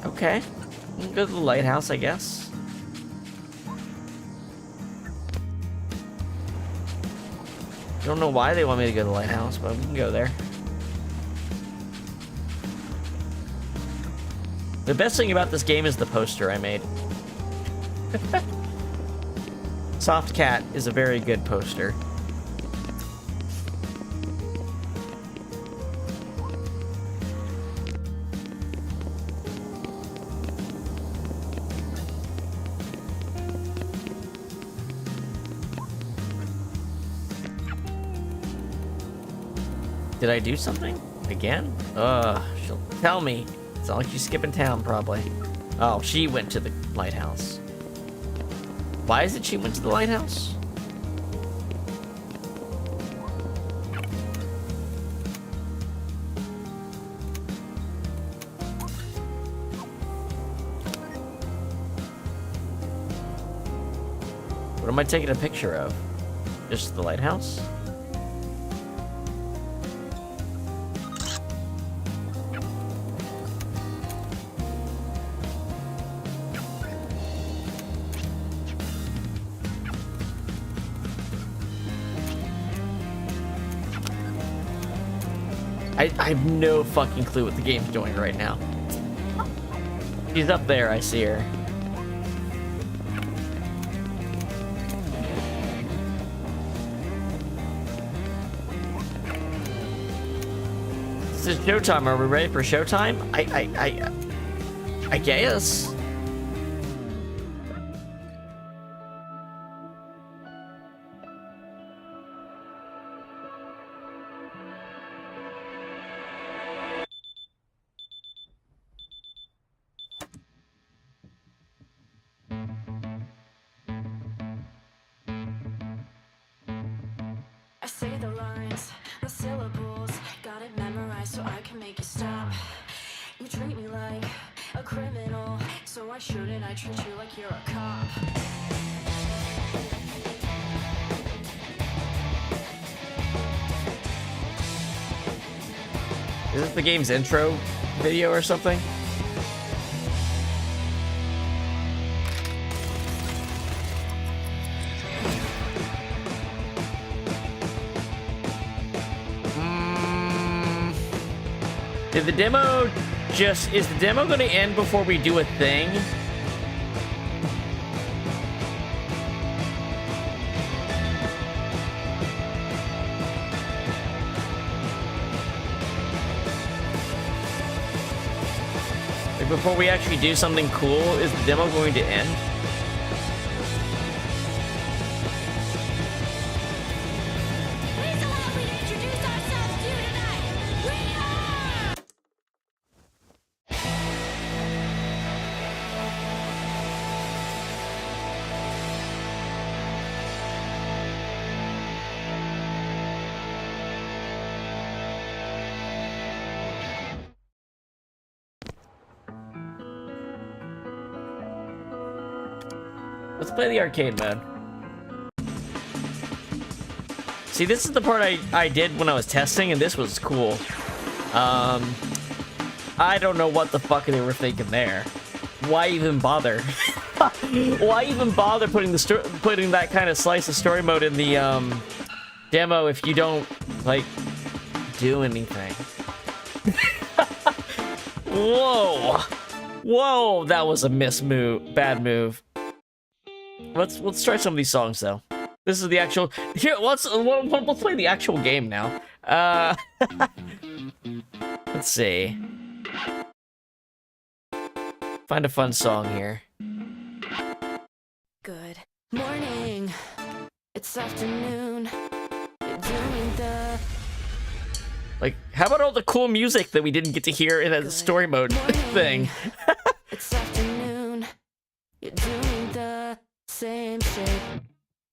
Okay. We can go to the lighthouse, I guess. Don't know why they want me to go to the lighthouse, but we can go there. The best thing about this game is the poster I made. Soft Cat is a very good poster. Did I do something? Again? She'll tell me. It's not like she's skipping town, probably. Oh, she went to the lighthouse. Why is it she went to the lighthouse? What am I taking a picture of? Just the lighthouse? I have no fucking clue what the game's doing right now. She's up there, I see her. This is showtime. Are we ready for showtime? I guess. I say the lines, the syllables, got it memorized so I can make you stop. You treat me like a criminal, so why shouldn't I treat you like you're a cop? Is this the game's intro video or something? Did the demo is the demo going to end before we do a thing? Like before we actually do something cool, is the demo going to end? Please allow me to introduce ourselves to you tonight. We are... Let's play the arcade mode. See, this is the part I did when I was testing, and this was cool. I don't know what the fuck they were thinking there. Why even bother? Why even bother putting that kind of slice of story mode in the demo if you don't like do anything? Whoa, whoa, that was a bad move. Let's try some of these songs though. This is the actual. Here, let's play the actual game now. Let's see. Find a fun song here. Good morning. It's afternoon. You're doing the... Like, how about all the cool music that we didn't get to hear in a story mode thing? It's afternoon. You're doing the same shit.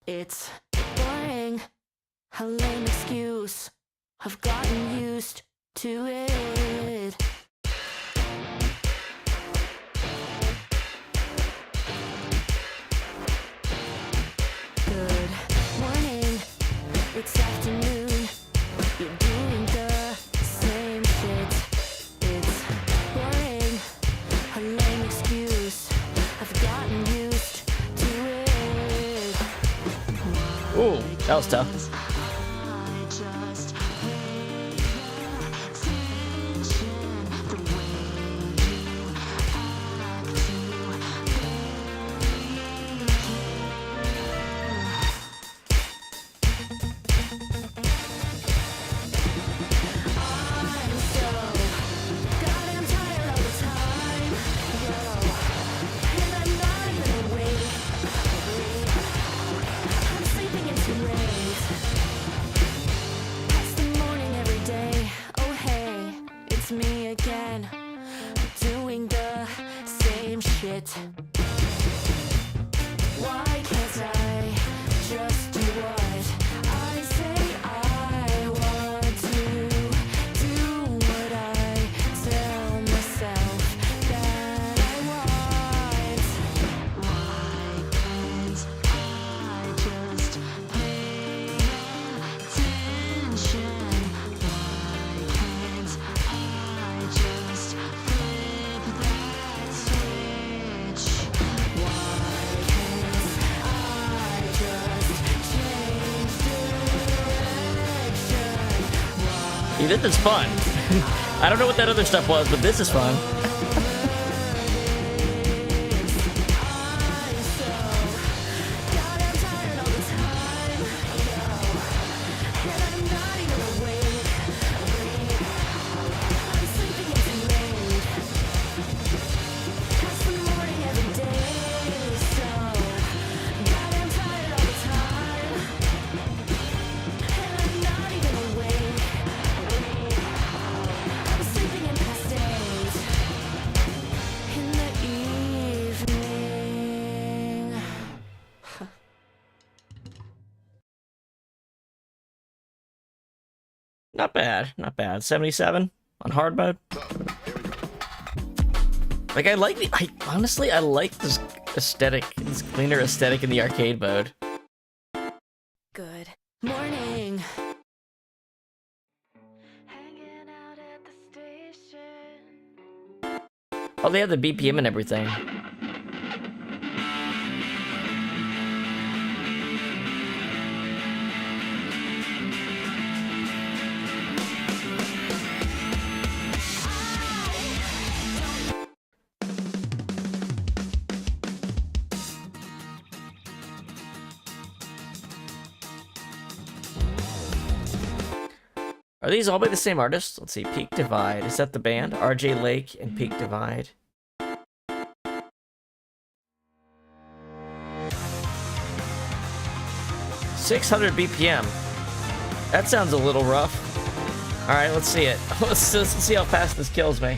It's boring. A lame excuse. I've gotten used to it. Good morning. It's afternoon. You're doing the same shit. It's boring. A lame excuse. I've gotten used to it. Ooh, that was tough. I just pay attention the way you act I'm so goddamn tired all the time, yo, and I'm not even awake. I'm sleeping in too late. It's the morning every day. Oh hey, it's me again, doing the same shit. Why can't I just do what I say I want to? Do what I tell myself that I want. Why can't I just pay attention? Why can't I just flip that switch? Why can't I just change direction? Hey, this is fun. I don't know what that other stuff was, but this is fun. I'm so goddamn tired all the time, yo, and I'm not even awake. I'm sleeping in too late. It's the morning every day, so goddamn tired all the time, and I'm not even awake. I'm sleeping in past days. In the evening. Not bad, not bad. 77 on hard mode. Like, I honestly like this aesthetic, this cleaner aesthetic in the arcade mode. Good morning. Hanging out at the Oh, they have the BPM and everything. Are these all by the same artist? Let's see. Peak Divide. Is that the band? RJ Lake and Peak Divide. .600 BPM. That sounds a little rough. Alright, let's see it. Let's see how fast this kills me.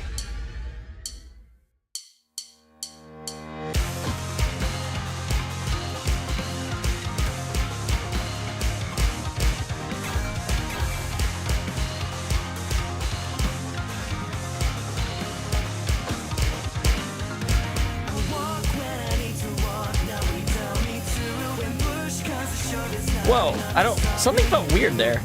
Whoa, something felt weird there.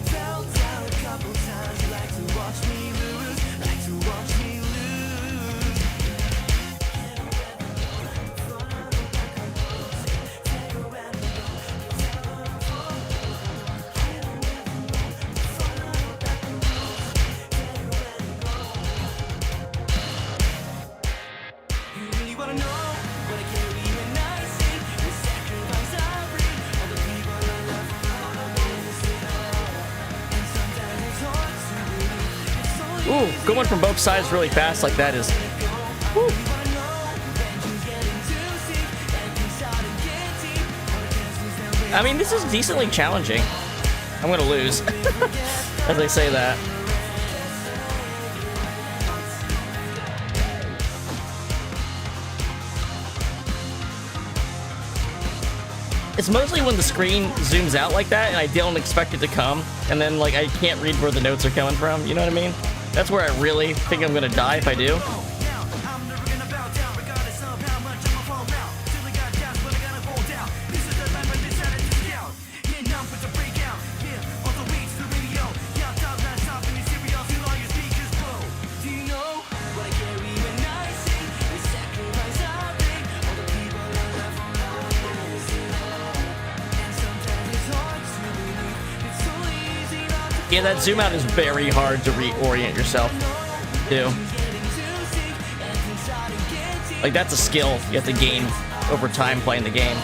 Ooh, going from both sides really fast like that is... Woo. I mean, this is decently challenging. I'm gonna lose, as I say that. It's mostly when the screen zooms out like that and I don't expect it to come, and then like I can't read where the notes are coming from, you know what I mean? That's where I really think I'm gonna die if I do. Yeah, that zoom out is very hard to reorient yourself to. Like, that's a skill you have to gain over time playing the game.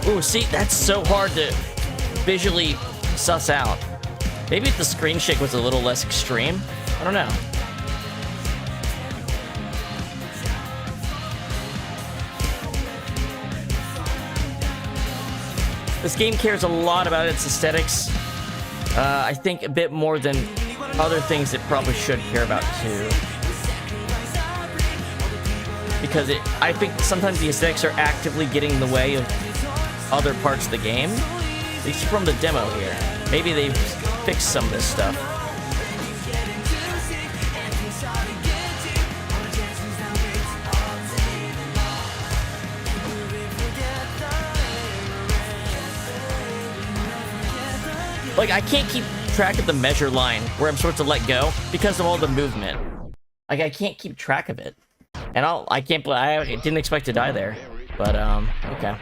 Ooh, see, that's so hard to visually suss out. Maybe if the screen shake was a little less extreme. I don't know. This game cares a lot about its aesthetics. I think a bit more than other things it probably should care about too. Because I think sometimes the aesthetics are actively getting in the way of other parts of the game. At least from the demo here. Maybe they've fixed some of this stuff. Like, I can't keep track of the measure line where I'm supposed to let go because of all the movement. Like, I can't keep track of it. And I didn't expect to die there. But, okay.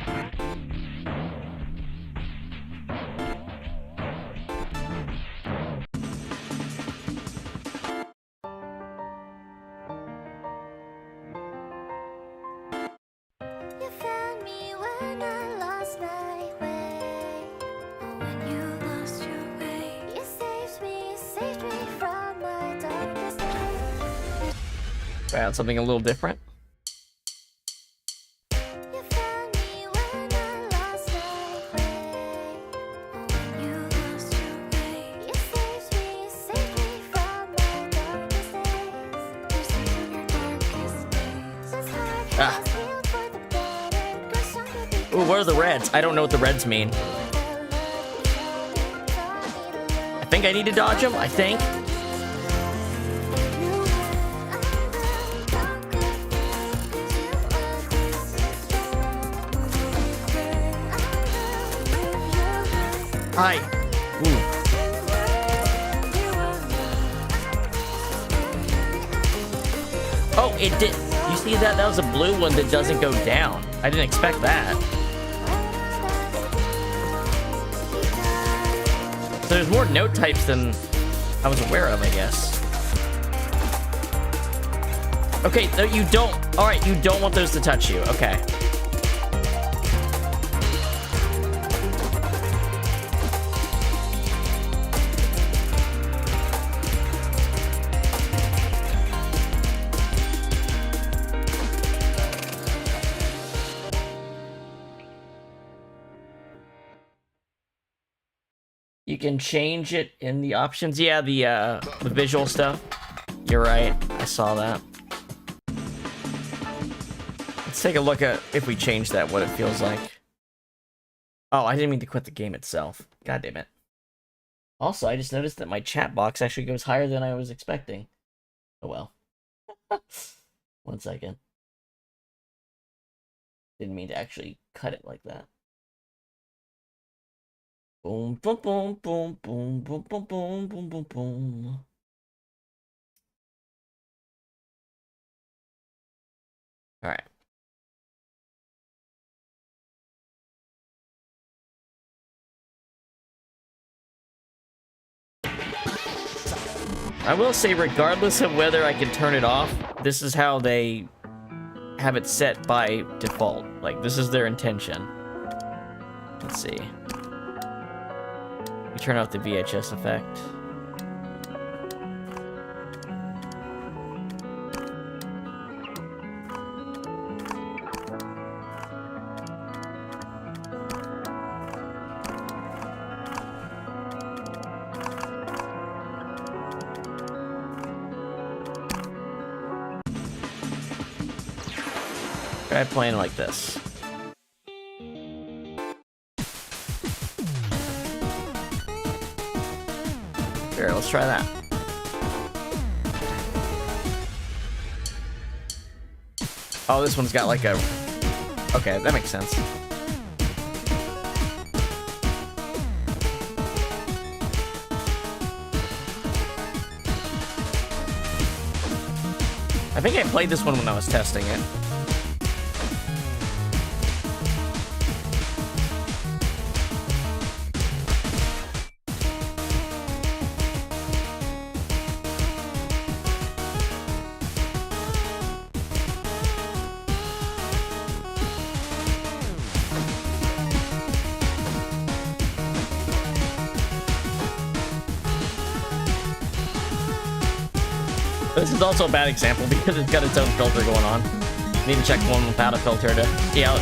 Try out something a little different. Ah. Ooh, what are the reds? I don't know what the reds mean. I think I need to dodge them, I think. Hi. Ooh. Oh, it did. You see that? That was a blue one that doesn't go down. I didn't expect that. So there's more note types than I was aware of, I guess. Okay, no, you don't. All right, you don't want those to touch you. Okay. You can change it in the options. Yeah, the visual stuff. You're right. I saw that. Let's take a look at if we change that, what it feels like. Oh, I didn't mean to quit the game itself. God damn it. Also, I just noticed that my chat box actually goes higher than I was expecting. Oh well. 1 second. Didn't mean to actually cut it like that. Boom, boom, boom, boom, boom, boom, boom, boom, boom, boom, boom. All right. I will say, regardless of whether I can turn it off, this is how they have it set by default. Like, this is their intention. Let's see. We turn off the VHS effect. Try playing like this. Here, let's try that. Oh, this one's got like a... Okay, that makes sense. I think I played this one when I was testing it. This is also a bad example because it's got its own filter going on. Need to check one without a filter to see how it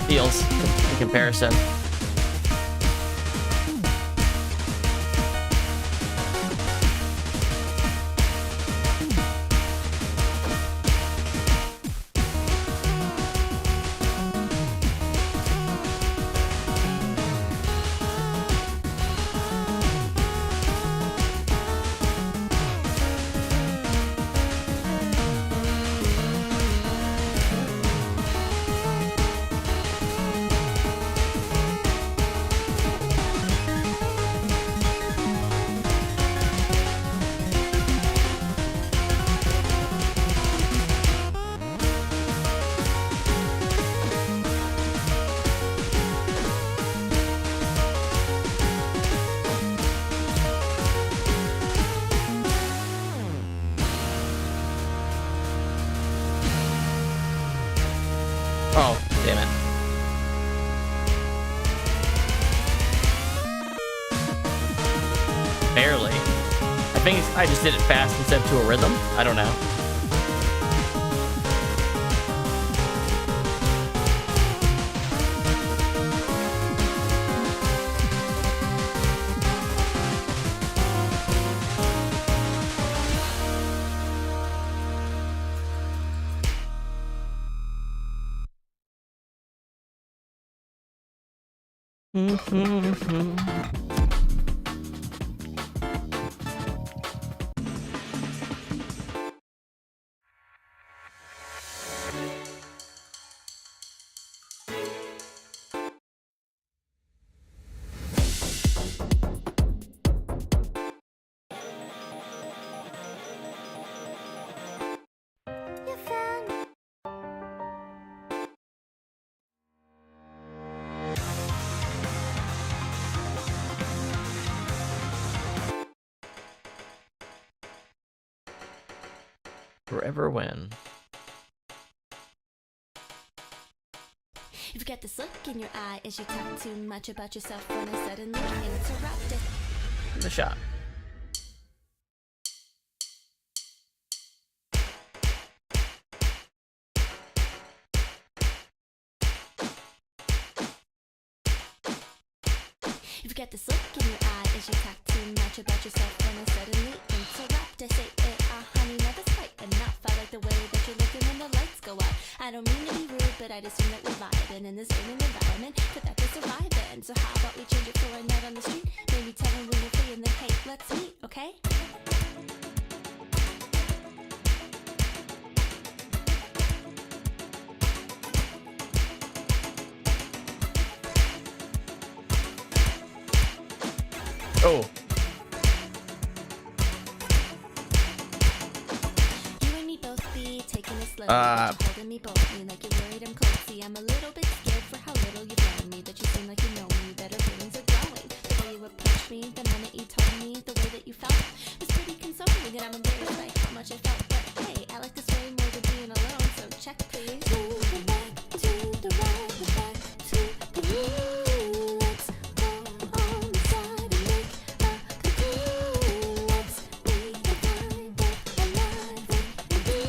feels in comparison. Oh, damn it. Barely. I think I just did it fast instead to a rhythm. I don't know. Forever when. You've got this look in your eye as you talk too much about yourself when I suddenly interrupt it. Give it a shot. You've got this look in your eye as you talk too much about yourself when I suddenly interrupt. I say, honey, now that's quite enough. I like the way that you're looking when the lights go out. I don't mean to be rude, but I'd assume that we're vibing in this raining environment, but that to survive in. So how about we change it for a night on the street? Maybe tell me when you're free and then hey, let's meet, okay? Oh. You and me both be taking it slow. Holding me both me like you're worried I'm cold. See, I'm a little bit scared for how little you've known me. That you seem like you know me. Better feelings are growing. The way you approached me, the minute you told me the way that you felt was pretty consoling. And I'm embarrassed by how much I felt. But hey, I like this way more than being alone. So check, please. To the back, to the right, the back, to the room. Let's go on the side and make a cocoon. Let's be the vibe that I love it. And do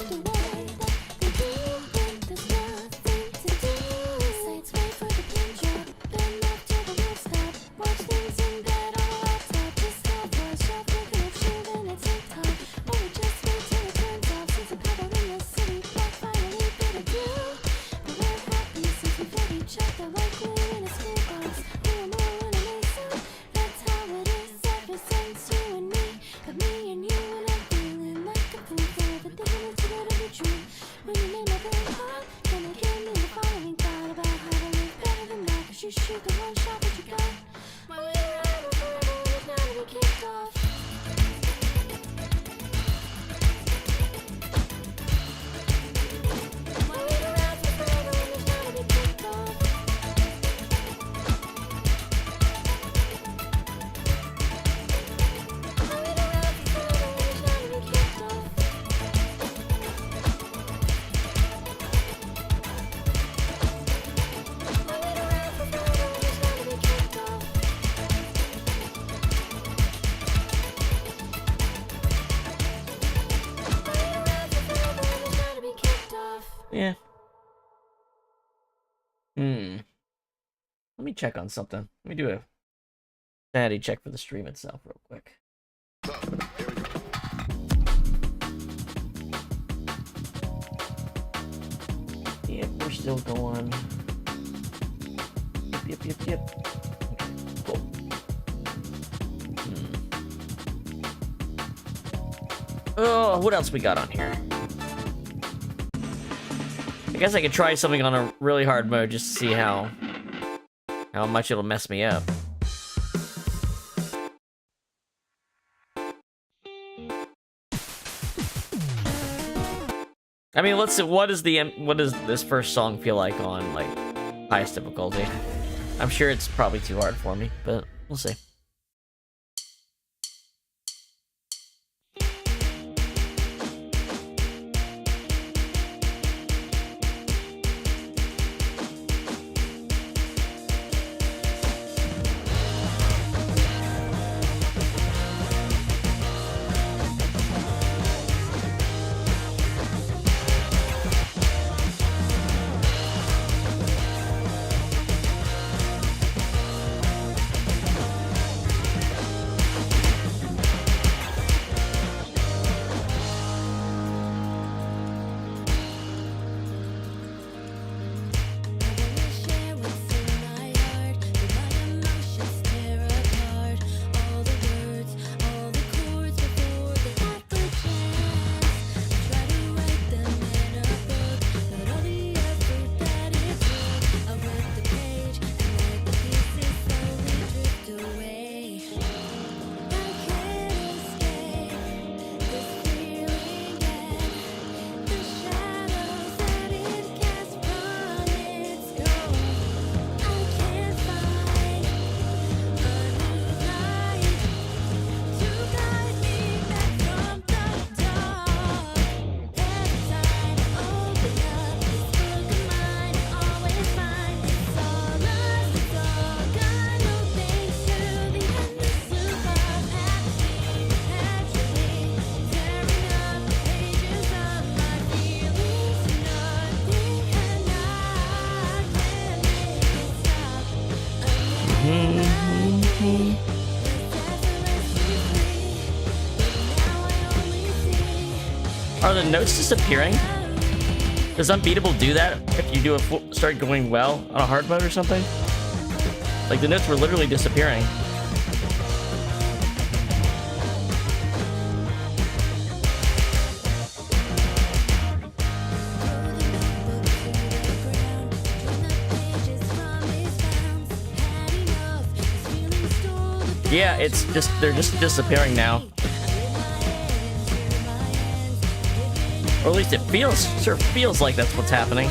the way that they do when there's nothing to do. Sights wait for the pin drop. Been up till the wheel stop. Watch things in bed on a laptop. Just have wash up, thinking of shooting a TikTok. Or we just wait till it turns off. Since a couple in the city, black finally bit a deal. But we're happy since we've had each other like glue in a school box. We were more when it made sense. That's how it is ever since you and me. Got me and you and I'm feeling like a fool forever thinking it's too good to be true. When you made my brain hot, then it gave me the following thought about how to live better than that. 'Cause you shoot the one shot that you got. When we were out forever and it's now to be kicked off. When we were out forever and it's now to be kicked off. When we were out forever and it's now to be kicked off. When we were out forever and it's now to be kicked off. When we were out forever and it's now to be kicked off. Yeah. Let me check on something. Let me do a sanity check for the stream itself real quick. Yep, we're still going. Yep. Okay, cool. Oh, what else we got on here? I guess I could try something on a really hard mode just to see how much it'll mess me up. I mean, let's see. What does this first song feel like on like highest difficulty? I'm sure it's probably too hard for me, but we'll see. me. Are the notes disappearing? Does Unbeatable do that if you do a start going well on a hard mode or something? Like the notes were literally disappearing. Yeah, it's just, they're just disappearing now. Or at least it sure feels like that's what's happening.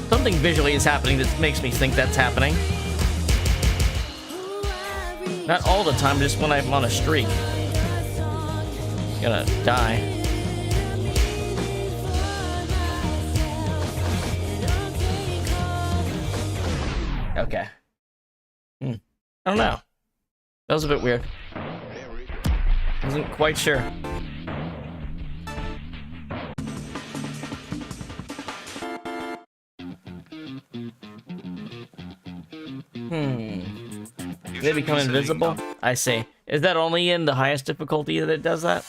Something visually is happening that makes me think that's happening. Not all the time, just when I'm on a streak. Gonna die. Okay. I don't know. That was a bit weird. Wasn't quite sure. They become invisible? I see. Is that only in the highest difficulty that it does that?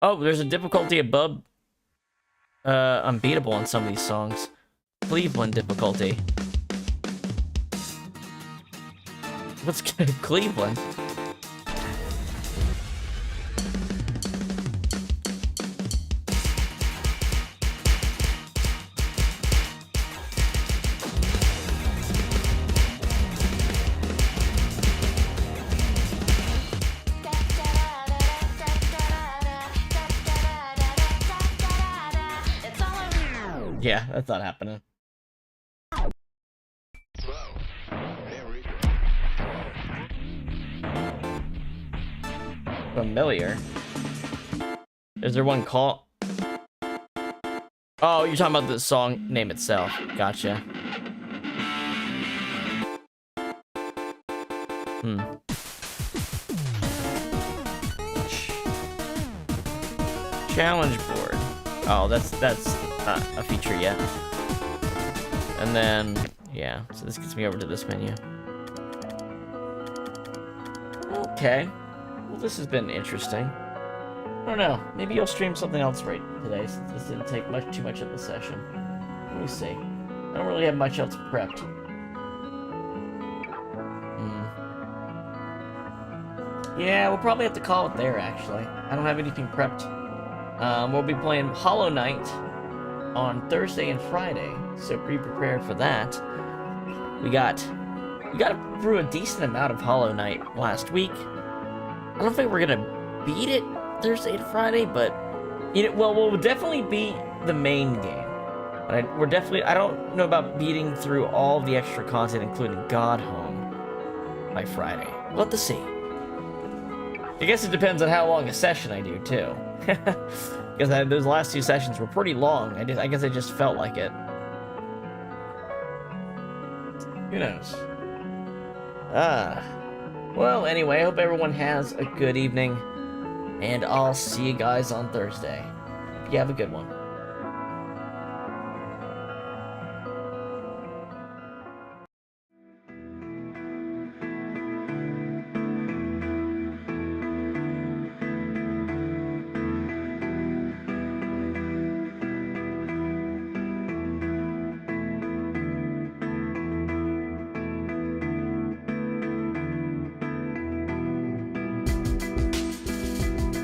Oh, there's a difficulty above Unbeatable on some of these songs. Cleveland difficulty. What's Cleveland? Yeah, that's not happening. Familiar. Is there one call? Oh, you're talking about the song name itself. Gotcha. Challenge board. Oh, that's not a feature yet. And then, yeah, so this gets me over to this menu. Okay. Well, this has been interesting. I don't know. Maybe you'll stream something else right today, since this didn't take too much of the session. Let me see. I don't really have much else prepped. Yeah, we'll probably have to call it there, actually. I don't have anything prepped. We'll be playing Hollow Knight on Thursday and Friday, so be prepared for that. We got through a decent amount of Hollow Knight last week. I don't think we're gonna beat it Thursday and Friday, but you know, well, we'll definitely beat the main game. But I don't know about beating through all the extra content, including God Home, by Friday. We'll have to see. I guess it depends on how long a session I do too. Because those last two sessions were pretty long. I guess I just felt like it. Who knows? Well, anyway, I hope everyone has a good evening, and I'll see you guys on Thursday. You have a good one.